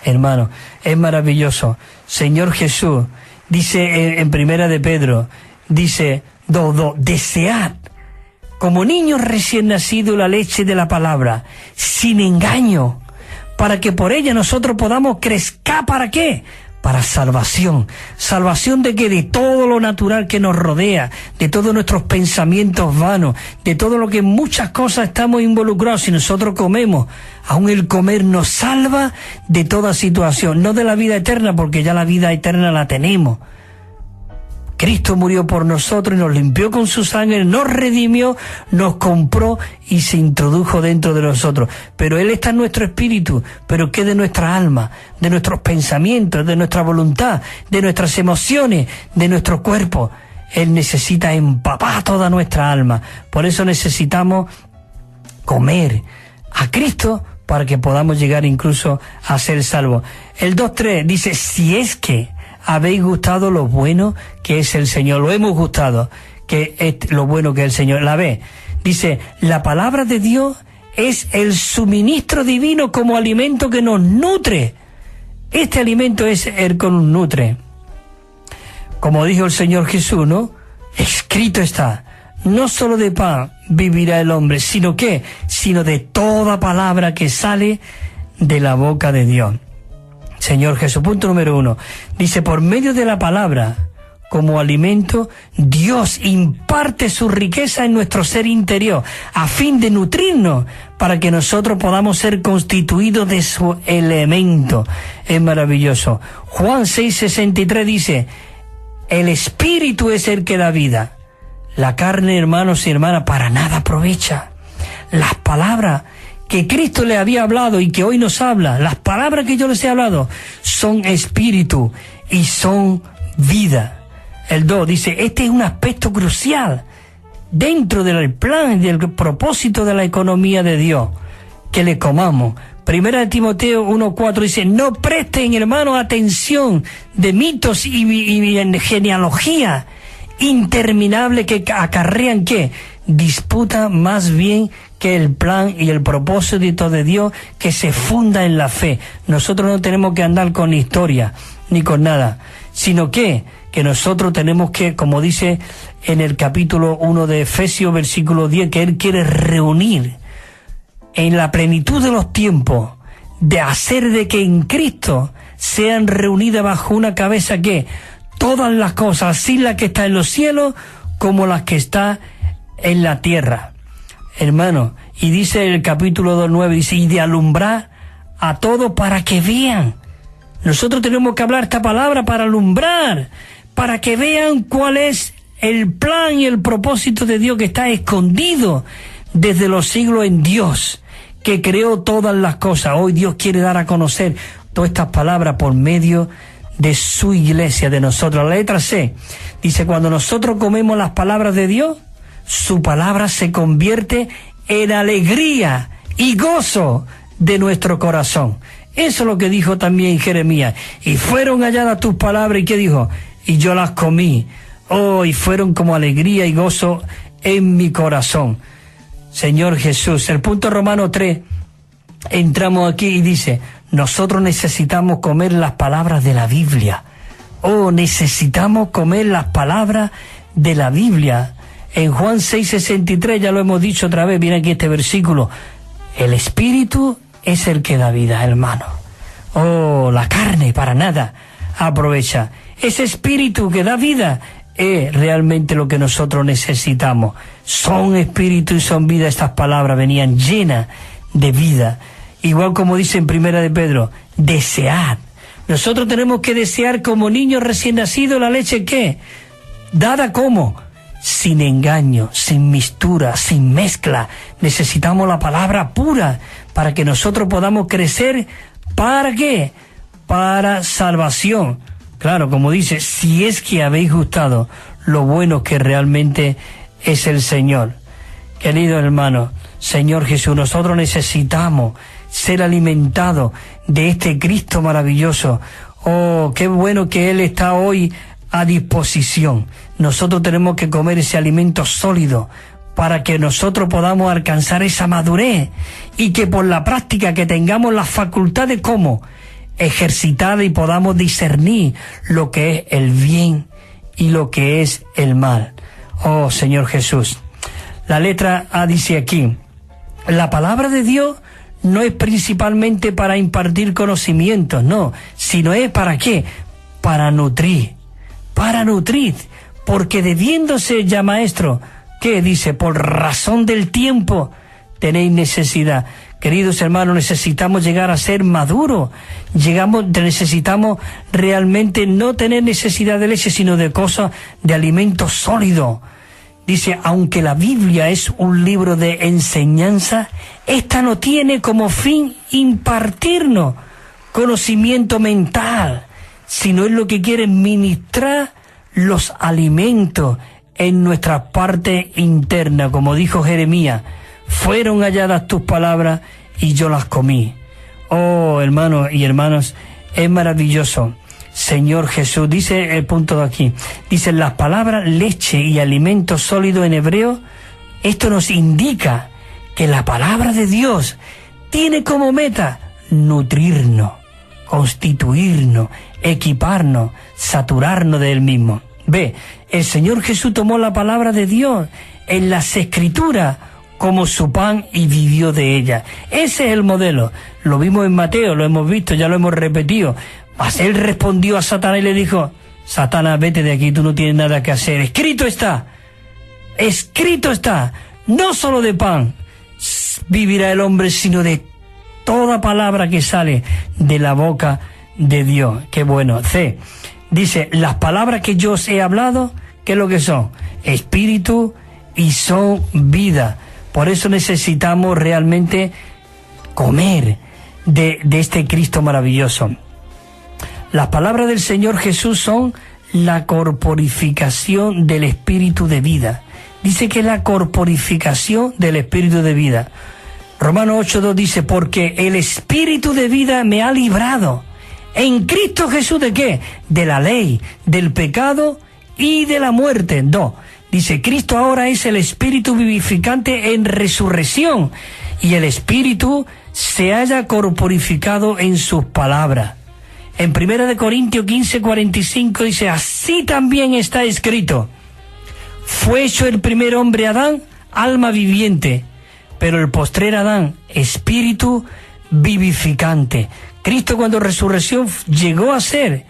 Hermano, es maravilloso. Señor Jesús dice en Primera de Pedro, dice, desead como niños recién nacidos la leche de la palabra, sin engaño, para que por ella nosotros podamos crecer. ¿Para qué? Para salvación. ¿Salvación de qué? De todo lo natural que nos rodea, de todos nuestros pensamientos vanos, de todo lo que en muchas cosas estamos involucrados. Si nosotros comemos, aún el comer nos salva de toda situación, no de la vida eterna, porque ya la vida eterna la tenemos. Cristo murió por nosotros y nos limpió con su sangre, nos redimió, nos compró y se introdujo dentro de nosotros. Pero Él está en nuestro espíritu, pero ¿qué de nuestra alma, de nuestros pensamientos, de nuestra voluntad, de nuestras emociones, de nuestro cuerpo? Él necesita empapar toda nuestra alma. Por eso necesitamos comer a Cristo para que podamos llegar incluso a ser salvos. El 2.3 dice, si es que habéis gustado lo bueno que es el Señor. Lo hemos gustado, que es lo bueno que es el Señor. La B dice, la palabra de Dios es el suministro divino como alimento que nos nutre. Este alimento es el que nos nutre. Como dijo el Señor Jesús, ¿no? Escrito está, no solo de pan vivirá el hombre, sino de toda palabra que sale de la boca de Dios. Señor Jesús, punto número 1. Dice, por medio de la palabra, como alimento, Dios imparte su riqueza en nuestro ser interior, a fin de nutrirnos, para que nosotros podamos ser constituidos de su elemento. Es maravilloso. Juan 6:63 dice, el Espíritu es el que da vida. La carne, hermanos y hermanas, para nada aprovecha. Las palabras que Cristo le había hablado y que hoy nos habla, las palabras que yo les he hablado, son espíritu y son vida. El 2 dice, este es un aspecto crucial dentro del plan y del propósito de la economía de Dios, que le comamos. Primera de Timoteo 1:4 dice, no presten, hermanos, atención de mitos y genealogía interminable que acarrean, ¿qué? Disputa más bien que el plan y el propósito de Dios que se funda en la fe. Nosotros no tenemos que andar con historia ni con nada, sino que nosotros tenemos que, como dice en el capítulo 1 de Efesios, versículo 10, que Él quiere reunir en la plenitud de los tiempos, de hacer de que en Cristo sean reunidas bajo una cabeza que todas las cosas, así las que están en los cielos como las que están en la tierra. Hermano, y dice el capítulo 2:9, dice, y de alumbrar a todos para que vean. Nosotros tenemos que hablar esta palabra para alumbrar, para que vean cuál es el plan y el propósito de Dios que está escondido desde los siglos en Dios, que creó todas las cosas. Hoy Dios quiere dar a conocer todas estas palabras por medio de su iglesia, de nosotros. La letra C dice, cuando nosotros comemos las palabras de Dios, su palabra se convierte en alegría y gozo de nuestro corazón. Eso es lo que dijo también Jeremías. Y fueron halladas tus palabras, ¿y qué dijo? Y yo las comí. Oh, y fueron como alegría y gozo en mi corazón. Señor Jesús. El punto Romano 3, entramos aquí y dice, nosotros necesitamos comer las palabras de la Biblia. Oh, necesitamos comer las palabras de la Biblia. En Juan 6:63, ya lo hemos dicho otra vez, viene aquí este versículo. El Espíritu es el que da vida, hermano. Oh, la carne para nada aprovecha. Ese Espíritu que da vida es realmente lo que nosotros necesitamos. Son Espíritu y son vida. Estas palabras venían llenas de vida. Igual como dice en Primera de Pedro, desead. Nosotros tenemos que desear como niños recién nacidos la leche, ¿qué? Dada como, sin engaño, sin mistura, sin mezcla. Necesitamos la palabra pura para que nosotros podamos crecer. ¿Para qué? Para salvación. Claro, como dice, si es que habéis gustado lo bueno que realmente es el Señor. Querido hermano, Señor Jesús, nosotros necesitamos ser alimentados de este Cristo maravilloso. Oh, qué bueno que Él está hoy a disposición. Nosotros tenemos que comer ese alimento sólido para que nosotros podamos alcanzar esa madurez y que por la práctica que tengamos las facultades como ejercitada y podamos discernir lo que es el bien y lo que es el mal. Oh, Señor Jesús. La letra A dice aquí, la palabra de Dios no es principalmente para impartir conocimientos, no, sino es ¿para qué? Para nutrir, porque debiéndose ya maestro, ¿qué dice? Por razón del tiempo tenéis necesidad. Queridos hermanos, necesitamos llegar a ser maduros. Necesitamos realmente no tener necesidad de leche, sino de cosas, de alimento sólido. Dice, aunque la Biblia es un libro de enseñanza, esta no tiene como fin impartirnos conocimiento mental, sino es lo que quiere ministrar los alimentos en nuestra parte interna. Como dijo Jeremías, fueron halladas tus palabras y yo las comí. Oh, hermanos y hermanas, es maravilloso. Señor Jesús, dice el punto de aquí, dice las palabras leche y alimento sólido en hebreo. Esto nos indica que la palabra de Dios tiene como meta nutrirnos, constituirnos, equiparnos, saturarnos de Él mismo. Ve, el Señor Jesús tomó la palabra de Dios en las Escrituras como su pan y vivió de ella. Ese es el modelo. Lo vimos en Mateo, lo hemos visto, ya lo hemos repetido. Mas Él respondió a Satanás y le dijo, Satanás, vete de aquí, tú no tienes nada que hacer. Escrito está, no solo de pan vivirá el hombre, sino de toda palabra que sale de la boca de Dios. Qué bueno. C, dice, las palabras que yo os he hablado, ¿qué es lo que son? Espíritu y son vida. Por eso necesitamos realmente comer de este Cristo maravilloso. Las palabras del Señor Jesús son la corporificación del Espíritu de vida. Dice que es la corporificación del Espíritu de vida. Romanos 8:2 dice, porque el Espíritu de vida me ha librado. En Cristo Jesús, ¿de qué? De la ley, del pecado y de la muerte. 2. Dice, Cristo ahora es el Espíritu vivificante en resurrección, y el Espíritu se haya corporificado en sus palabras. En 1 Corintios 15:45 dice, así también está escrito, fue hecho el primer hombre Adán, alma viviente, pero el postrer Adán, espíritu vivificante. Cristo cuando resurrección llegó a ser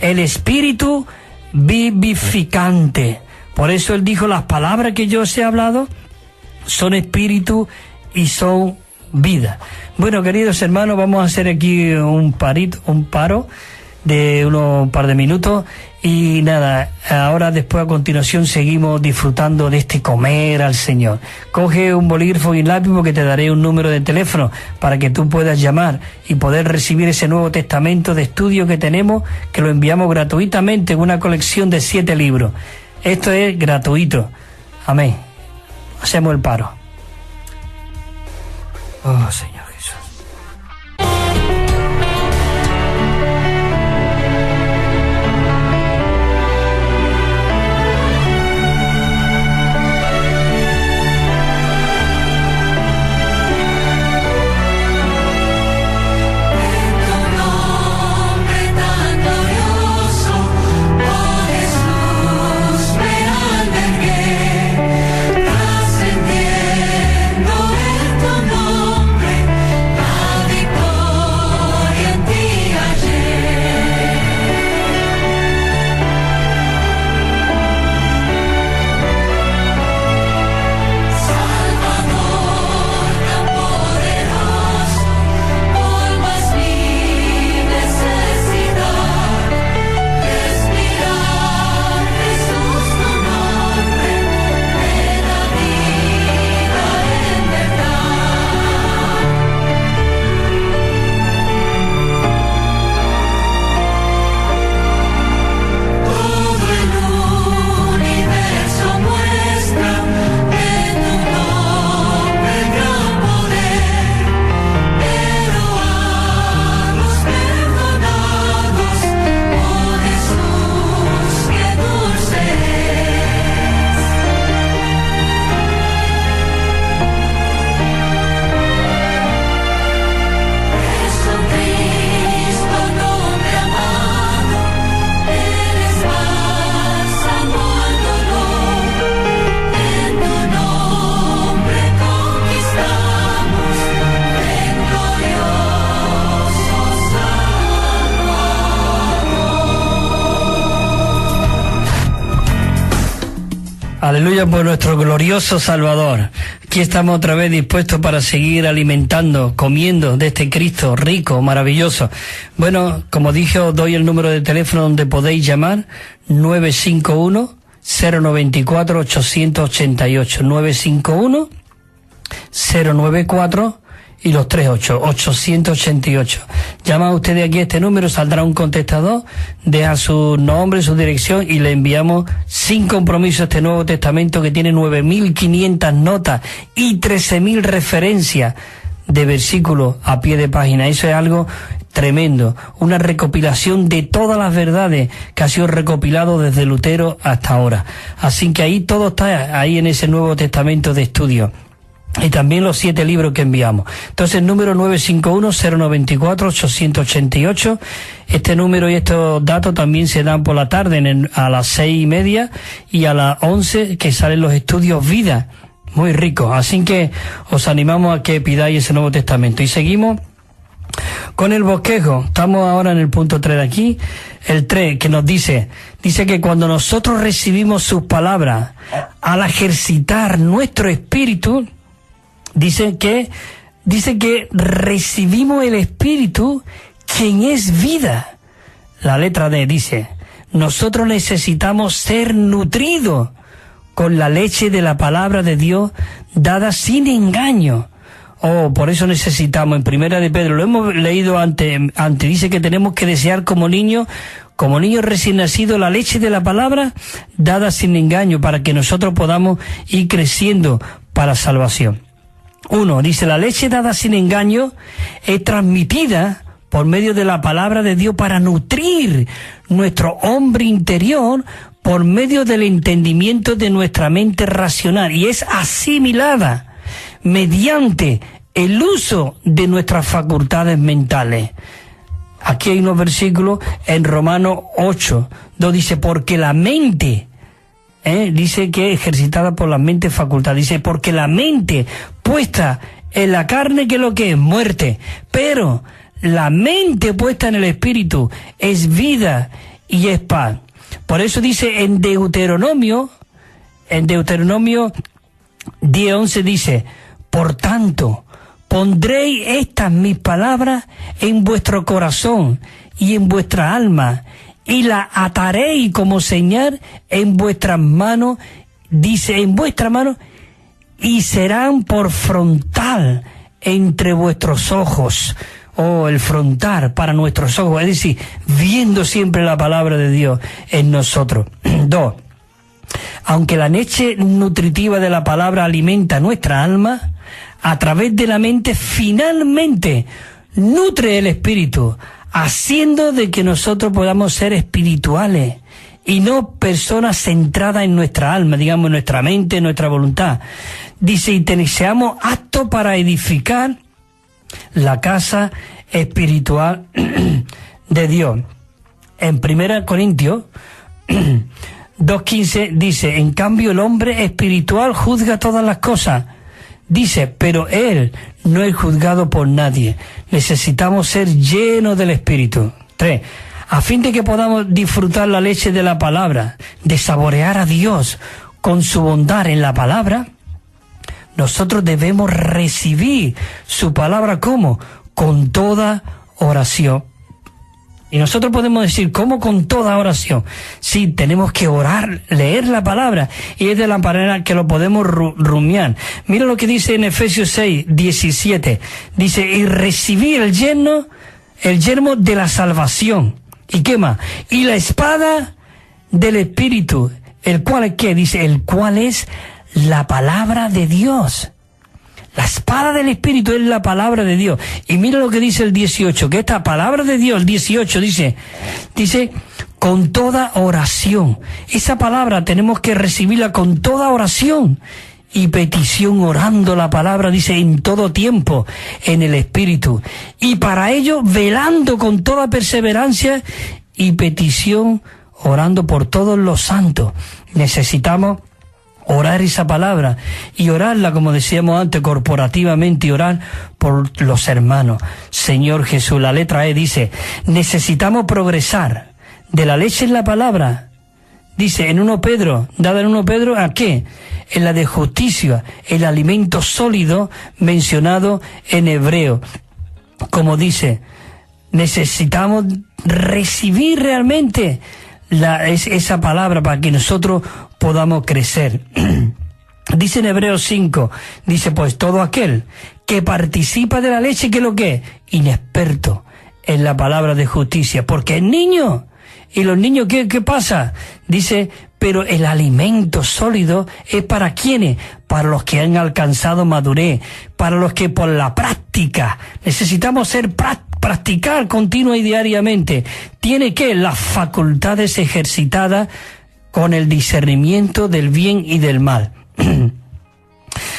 el espíritu vivificante. Por eso Él dijo, las palabras que yo os he hablado son espíritu y son vida. Bueno, queridos hermanos, vamos a hacer aquí un paro de un par de minutos y nada, ahora después a continuación seguimos disfrutando de este comer al Señor. Coge un bolígrafo y un lápiz porque te daré un número de teléfono para que tú puedas llamar y poder recibir ese Nuevo Testamento de estudio que tenemos, que lo enviamos gratuitamente en una colección de 7 libros. Esto es gratuito. Amén. Hacemos el paro. Oh, Señor Jesús. Trascendiendo en tu nombre. Aleluya por nuestro glorioso Salvador. Aquí estamos otra vez dispuestos para seguir alimentando, comiendo de este Cristo rico, maravilloso. Bueno, como dije, os doy el número de teléfono donde podéis llamar, 951-094-888, 951-094 y los 38, 888. Llama usted de aquí a este número, saldrá un contestador, deja su nombre, su dirección y le enviamos sin compromiso este Nuevo Testamento que tiene 9.500 notas y 13.000 referencias de versículos a pie de página. Eso es algo tremendo, una recopilación de todas las verdades que ha sido recopilado desde Lutero hasta ahora. Así que ahí todo está ahí en ese Nuevo Testamento de estudio. Y también los 7 libros que enviamos. Entonces, el número 951-094-888. Este número y estos datos también se dan por la tarde a las 6:30 y a las 11 que salen los estudios Vida. Muy ricos. Así que os animamos a que pidáis ese Nuevo Testamento. Y seguimos con el bosquejo. Estamos ahora en el punto 3 de aquí. El 3 que nos dice que cuando nosotros recibimos sus palabras, al ejercitar nuestro espíritu, Dice que recibimos el Espíritu, quien es vida. La letra D dice, nosotros necesitamos ser nutridos con la leche de la palabra de Dios dada sin engaño. Por eso necesitamos, en Primera de Pedro, lo hemos leído antes, dice que tenemos que desear como niños recién nacidos, la leche de la palabra dada sin engaño, para que nosotros podamos ir creciendo para salvación. 1, dice, la leche dada sin engaño es transmitida por medio de la palabra de Dios para nutrir nuestro hombre interior por medio del entendimiento de nuestra mente racional, y es asimilada mediante el uso de nuestras facultades mentales. Aquí hay unos versículos en Romanos 8, donde dice, porque la mente, dice que ejercitada por la mente facultad, dice, porque la mente puesta en la carne, que es lo que es muerte, pero la mente puesta en el espíritu es vida y es paz. Por eso dice en Deuteronomio 10:11 dice, por tanto, pondréis estas mis palabras en vuestro corazón y en vuestra alma, y la ataréis como señal en vuestras manos, dice, en vuestras manos, y serán por frontal entre vuestros ojos. El frontal para nuestros ojos, es decir, viendo siempre la palabra de Dios en nosotros. 2. Aunque la leche nutritiva de la palabra alimenta nuestra alma, a través de la mente finalmente nutre el espíritu, haciendo de que nosotros podamos ser espirituales y no personas centradas en nuestra alma, digamos, en nuestra mente, en nuestra voluntad. Dice, y seamos aptos para edificar la casa espiritual de Dios. En 1 Corintios 2:15 dice, en cambio el hombre espiritual juzga todas las cosas. Dice, pero él no es juzgado por nadie. Necesitamos ser llenos del Espíritu. 3. A fin de que podamos disfrutar la leche de la palabra, de saborear a Dios con su bondad en la palabra, nosotros debemos recibir su palabra ¿cómo? Con toda oración. Y nosotros podemos decir, ¿cómo con toda oración? Sí, tenemos que orar, leer la palabra, y es de la manera que lo podemos rumiar. Mira lo que dice en Efesios 6:17. Dice, y recibir el yermo de la salvación. ¿Y qué más? Y la espada del Espíritu, el cual es ¿qué? Dice, el cual es la palabra de Dios. La espada del Espíritu es la palabra de Dios. Y mira lo que dice el 18, que esta palabra de Dios, el 18, dice, con toda oración. Esa palabra tenemos que recibirla con toda oración y petición, orando la palabra, dice, en todo tiempo, en el Espíritu. Y para ello, velando con toda perseverancia y petición, orando por todos los santos. Necesitamos orar esa palabra y orarla, como decíamos antes, corporativamente, y orar por los hermanos. Señor Jesús, la letra E dice, necesitamos progresar de la leche en la palabra dice en 1 Pedro, dada en 1 Pedro, ¿a qué? En la de justicia, el alimento sólido mencionado en hebreo. Como dice, necesitamos recibir realmente esa palabra para que nosotros podamos crecer. Dice en Hebreos 5, dice, pues todo aquel que participa de la leche, ¿qué es lo que es? Inexperto en la palabra de justicia, porque es niño. ¿Y los niños qué pasa? Dice, pero el alimento sólido es para ¿quiénes? Para los que han alcanzado madurez, para los que por la práctica, necesitamos practicar continua y diariamente. Tiene que las facultades ejercitadas con el discernimiento del bien y del mal.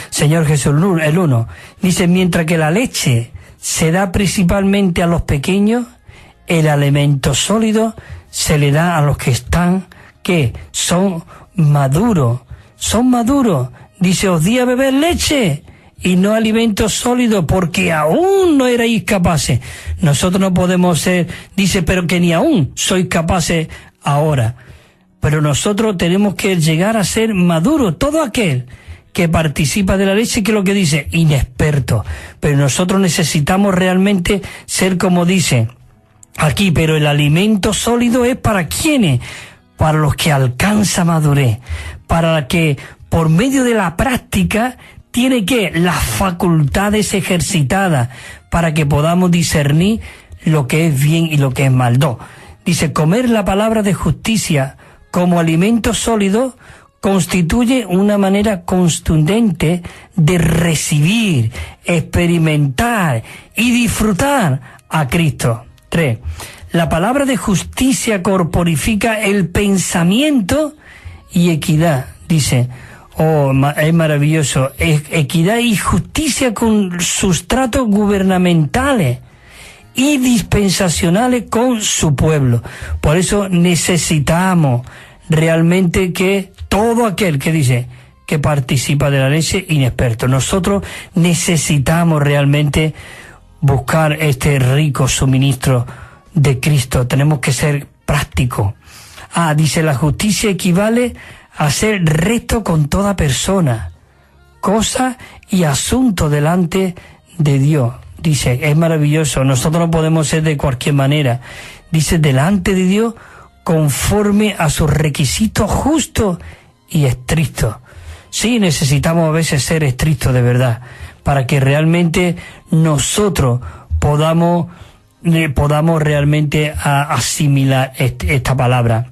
Señor Jesús, el 1, dice, mientras que la leche se da principalmente a los pequeños, el alimento sólido se le da a los que están, que son maduros. Dice, os di a beber leche y no alimento sólido, porque aún no erais capaces. Nosotros no podemos ser, dice, pero que ni aún sois capaces ahora. Pero nosotros tenemos que llegar a ser maduros. Todo aquel que participa de la leche, que es lo que dice, inexperto. Pero nosotros necesitamos realmente ser como dice aquí, pero el alimento sólido es para ¿quiénes? Para los que alcanzan madurez, para que por medio de la práctica tiene que las facultades ejercitadas para que podamos discernir lo que es bien y lo que es mal. Dice, comer la palabra de justicia como alimento sólido constituye una manera contundente de recibir, experimentar y disfrutar a Cristo. 3. La palabra de justicia corporifica el pensamiento y equidad. Dice, es maravilloso, equidad y justicia con sustratos gubernamentales y dispensacionales con su pueblo. Por eso necesitamos realmente que todo aquel que dice que participa de la leche, inexperto. Nosotros necesitamos realmente buscar este rico suministro de Cristo. Tenemos que ser prácticos. Dice, la justicia equivale a ser recto con toda persona, cosa y asunto delante de Dios. Dice, es maravilloso, nosotros no podemos ser de cualquier manera. Dice, delante de Dios, conforme a sus requisitos justos y estrictos. Sí, necesitamos a veces ser estrictos de verdad, para que realmente nosotros podamos realmente asimilar esta palabra.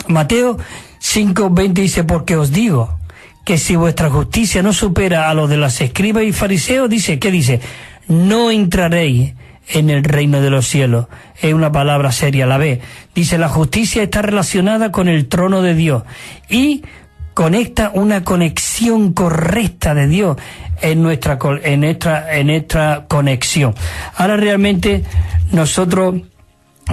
Mateo 5:20 dice, porque os digo que si vuestra justicia no supera a los de los escribas y fariseos, dice, ¿qué dice? No entraréis en el reino de los cielos. Es una palabra seria, la ve. Dice, la justicia está relacionada con el trono de Dios y conecta una conexión correcta de Dios en nuestra conexión. Ahora realmente nosotros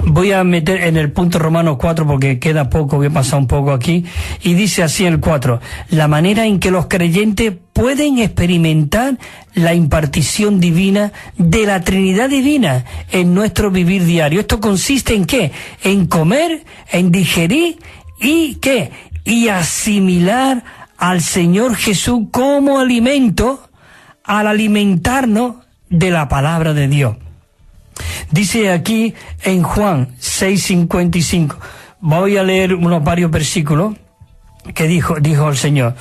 voy a meter en el punto Romanos 4 porque queda poco, voy a pasar un poco aquí, y dice así el 4, la manera en que los creyentes pueden experimentar la impartición divina de la Trinidad divina en nuestro vivir diario. ¿Esto consiste en qué? En comer, en digerir y ¿qué? Y asimilar al Señor Jesús como alimento al alimentarnos de la palabra de Dios. Dice aquí en Juan 6:55, voy a leer varios versículos que dijo el Señor.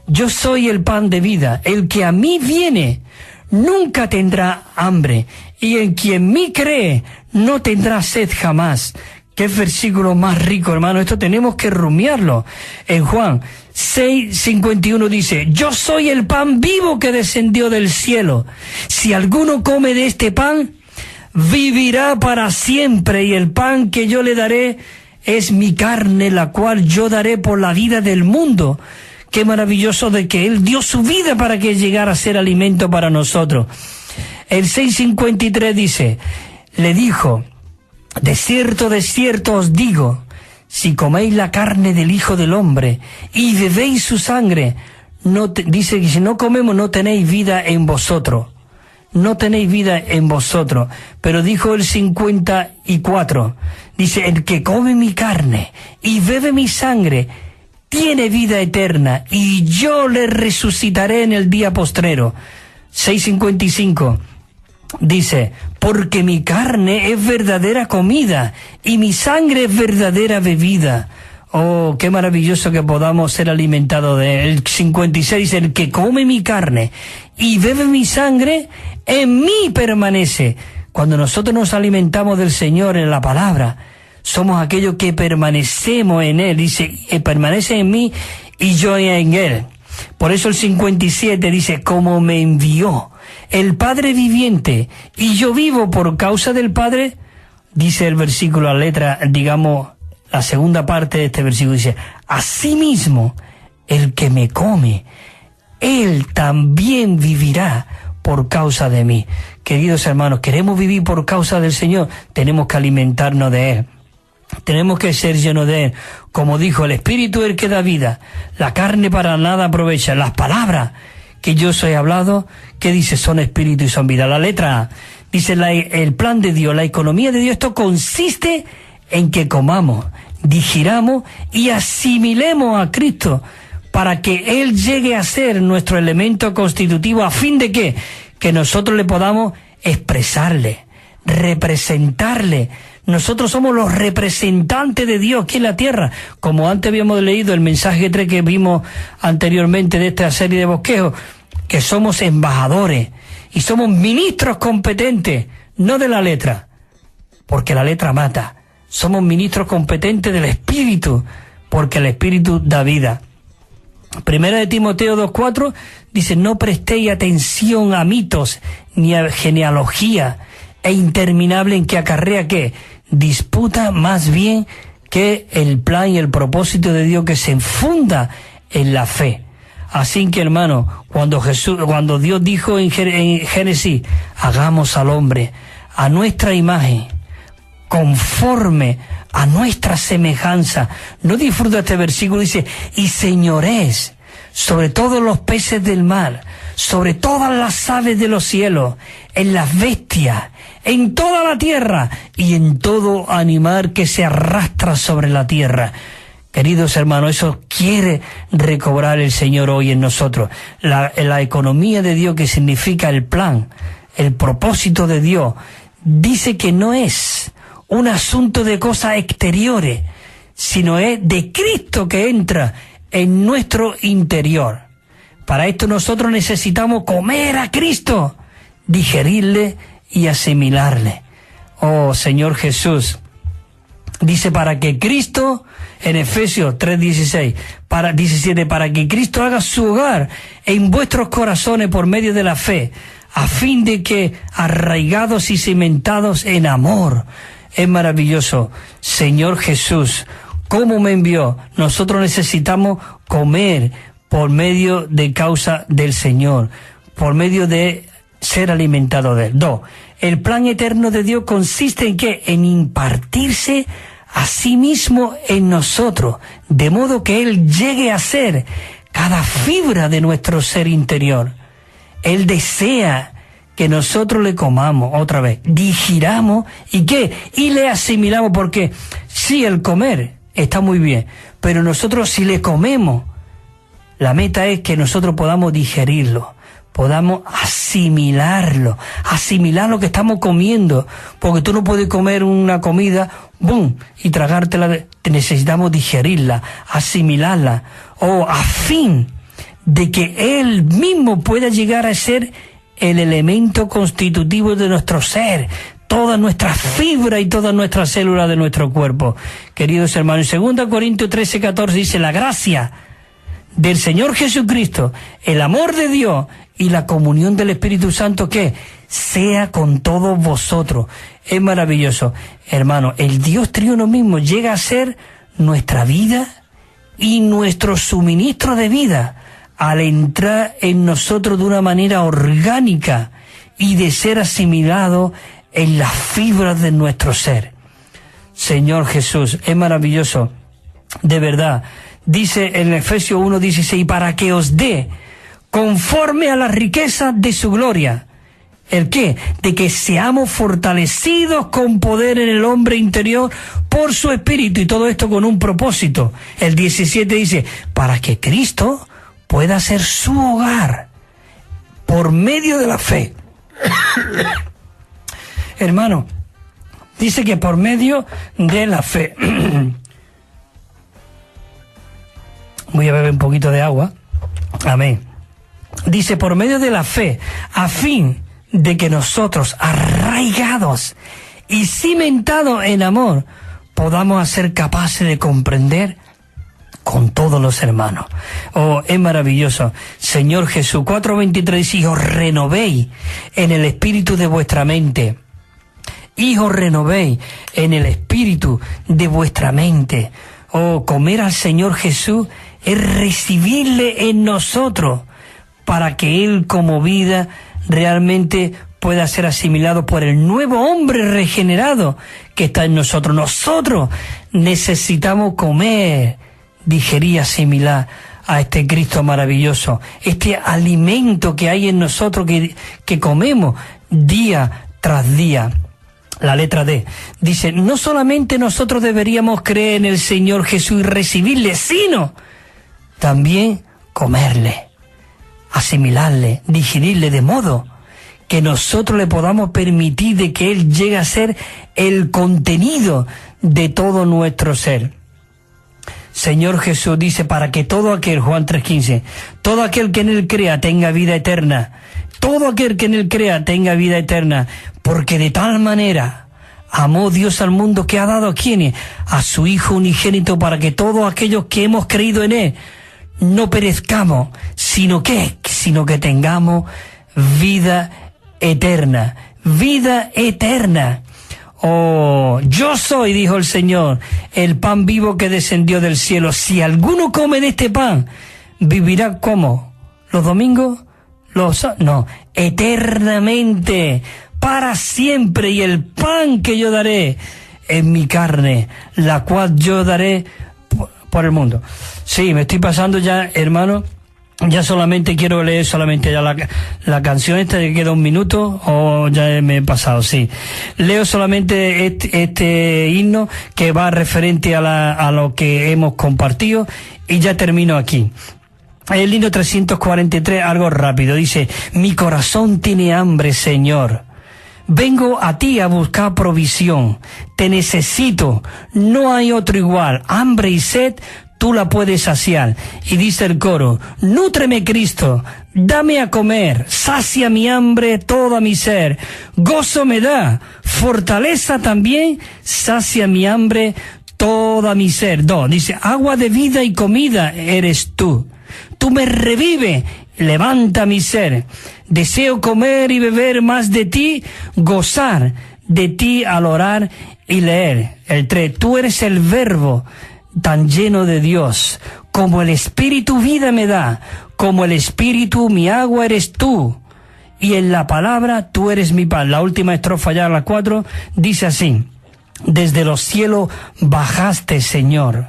Yo soy el pan de vida, el que a mí viene nunca tendrá hambre, y en quien mí cree no tendrá sed jamás. Qué versículo más rico, hermano, esto tenemos que rumiarlo. En Juan 6:51 dice, yo soy el pan vivo que descendió del cielo. Si alguno come de este pan, vivirá para siempre, y el pan que yo le daré es mi carne, la cual yo daré por la vida del mundo. Qué maravilloso de que Él dio su vida para que llegara a ser alimento para nosotros. El 6:53 dice, le dijo, de cierto os digo, si coméis la carne del Hijo del Hombre y bebéis su sangre, dice que si no comemos no tenéis vida en vosotros. no tenéis vida en vosotros. Pero dijo el 54, dice, el que come mi carne y bebe mi sangre tiene vida eterna, y yo le resucitaré en el día postrero. 6:55 dice, porque mi carne es verdadera comida y mi sangre es verdadera bebida. Oh, qué maravilloso que podamos ser alimentados de él. El 56 dice, el que come mi carne y bebe mi sangre, en mí permanece. Cuando nosotros nos alimentamos del Señor en la palabra, somos aquellos que permanecemos en Él. Dice, permanece en mí y yo en Él. Por eso el 57 dice, como me envió el Padre viviente y yo vivo por causa del Padre, dice el versículo, la letra, digamos, la segunda parte de este versículo dice, asimismo, el que me come, él también vivirá por causa de mí. Queridos hermanos, queremos vivir por causa del Señor, tenemos que alimentarnos de Él. Tenemos que ser llenos de Él. Como dijo, el Espíritu es el que da vida, la carne para nada aprovecha. Las palabras que yo os he hablado, ¿qué dice? Son espíritu y son vida. La letra A dice, el plan de Dios, la economía de Dios, esto consiste en que comamos, digiramos y asimilemos a Cristo para que Él llegue a ser nuestro elemento constitutivo, a fin de que nosotros le podamos expresarle, representarle. Nosotros somos los representantes de Dios aquí en la tierra, como antes habíamos leído el mensaje 3 que vimos anteriormente de esta serie de bosquejos, que somos embajadores y somos ministros competentes, no de la letra, porque la letra mata. Somos ministros competentes del Espíritu, porque el Espíritu da vida. Primera de Timoteo 2:4 dice, no prestéis atención a mitos ni a genealogía e interminable en que acarrea ¿qué? Disputa, más bien que el plan y el propósito de Dios que se enfunda en la fe. Así que, hermano, cuando Dios dijo en Génesis, hagamos al hombre a nuestra imagen, conforme a nuestra semejanza, no disfruta este versículo, dice, y señorees sobre todos los peces del mar, sobre todas las aves de los cielos, en las bestias, en toda la tierra y en todo animal que se arrastra sobre la tierra. Queridos hermanos, eso quiere recobrar el Señor hoy en nosotros. La economía de Dios, que significa el plan, el propósito de Dios, dice que no es un asunto de cosas exteriores, sino es de Cristo que entra en nuestro interior. Para esto nosotros necesitamos comer a Cristo, digerirle y asimilarle. Oh Señor Jesús, dice, para que Cristo, en Efesios 3:17, para que Cristo haga su hogar en vuestros corazones por medio de la fe, a fin de que, arraigados y cimentados en amor. Es maravilloso. Señor Jesús, ¿cómo me envió? Nosotros necesitamos comer por medio de causa del Señor, por medio de ser alimentado de Él. 2. El plan eterno de Dios consiste en ¿qué? En impartirse a sí mismo en nosotros, de modo que Él llegue a ser cada fibra de nuestro ser interior. Él desea que nosotros le comamos otra vez, digiramos y ¿qué? Y le asimilamos, porque sí, el comer está muy bien, pero nosotros si le comemos, la meta es que nosotros podamos digerirlo, podamos asimilar lo que estamos comiendo, porque tú no puedes comer una comida, ¡bum!, y tragártela, necesitamos digerirla, asimilarla, a fin de que Él mismo pueda llegar a ser el elemento constitutivo de nuestro ser, toda nuestra fibra y todas nuestras células de nuestro cuerpo. Queridos hermanos, en 2 Corintios 13:14 dice, la gracia del Señor Jesucristo, el amor de Dios y la comunión del Espíritu Santo, que sea con todos vosotros. Es maravilloso, hermano. El Dios triuno mismo llega a ser nuestra vida y nuestro suministro de vida al entrar en nosotros de una manera orgánica y de ser asimilado en las fibras de nuestro ser. Señor Jesús, es maravilloso, de verdad. Dice en Efesios 1:16, para que os dé conforme a la riqueza de su gloria ¿El qué? De que seamos fortalecidos con poder en el hombre interior por su Espíritu, y todo esto con un propósito. El 17 dice, para que Cristo pueda ser su hogar por medio de la fe. Hermano, dice que por medio de la fe. Voy a beber un poquito de agua. Amén. Dice, por medio de la fe, a fin de que nosotros, arraigados y cimentados en amor, podamos ser capaces de comprender con todos los hermanos. Oh, es maravilloso. Señor Jesús, 4:23, y os renovéis en el espíritu de vuestra mente. Y os renovéis en el espíritu de vuestra mente. Oh, comer al Señor Jesús es recibirle en nosotros, para que Él como vida realmente pueda ser asimilado por el nuevo hombre regenerado que está en nosotros. Nosotros necesitamos comer, digerir, asimilar a este Cristo maravilloso, este alimento que hay en nosotros que comemos día tras día. La letra D dice, no solamente nosotros deberíamos creer en el Señor Jesús y recibirle, sino también comerle, asimilarle, digerirle, de modo que nosotros le podamos permitir de que Él llegue a ser el contenido de todo nuestro ser. Señor Jesús dice, para que todo aquel, Juan 3:15, todo aquel que en Él crea tenga vida eterna, todo aquel que en Él crea tenga vida eterna, porque de tal manera amó Dios al mundo que ha dado a quienes, a su Hijo unigénito, para que todos aquellos que hemos creído en Él no perezcamos, sino que tengamos vida eterna, vida eterna. Oh, yo soy, dijo el Señor, el pan vivo que descendió del cielo. Si alguno come de este pan, vivirá ¿cómo? ¿Los domingos? No, eternamente, para siempre. Y el pan que yo daré es mi carne, la cual yo daré por el mundo. Sí, me estoy pasando ya, hermano. Ya solamente quiero leer solamente ya la canción esta, que queda un minuto, o ya me he pasado, sí. Leo solamente este himno que va referente a lo que hemos compartido, y ya termino aquí. El himno 343, algo rápido, dice, mi corazón tiene hambre, Señor. Vengo a ti a buscar provisión. Te necesito, no hay otro igual. Hambre y sed, tú la puedes saciar. Y dice el coro, nútreme Cristo, dame a comer, sacia mi hambre, toda mi ser. Gozo me da, fortaleza también, sacia mi hambre, toda mi ser. Dice, agua de vida y comida eres tú. Tú me revives, levanta mi ser. Deseo comer y beber más de ti, gozar de ti al orar y leer. El 3, tú eres el verbo tan lleno de Dios, como el Espíritu vida me da, como el Espíritu mi agua eres tú, y en la palabra tú eres mi pan. La última estrofa, ya la 4, dice así, desde los cielos bajaste, Señor,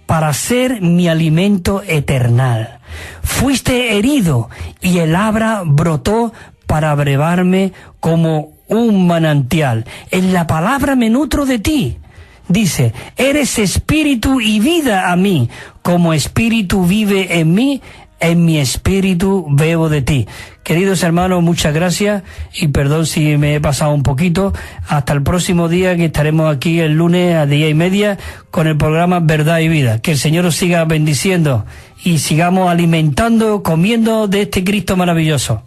para ser mi alimento eternal. Fuiste herido y el labra brotó para brevarme como un manantial. En la palabra me nutro de ti. Dice, eres espíritu y vida a mí, como espíritu vive en mí, en mi espíritu bebo de ti. Queridos hermanos, muchas gracias y perdón si me he pasado un poquito. Hasta el próximo día, que estaremos aquí el lunes a 10:30 con el programa Verdad y Vida. Que el Señor os siga bendiciendo y sigamos alimentando, comiendo de este Cristo maravilloso.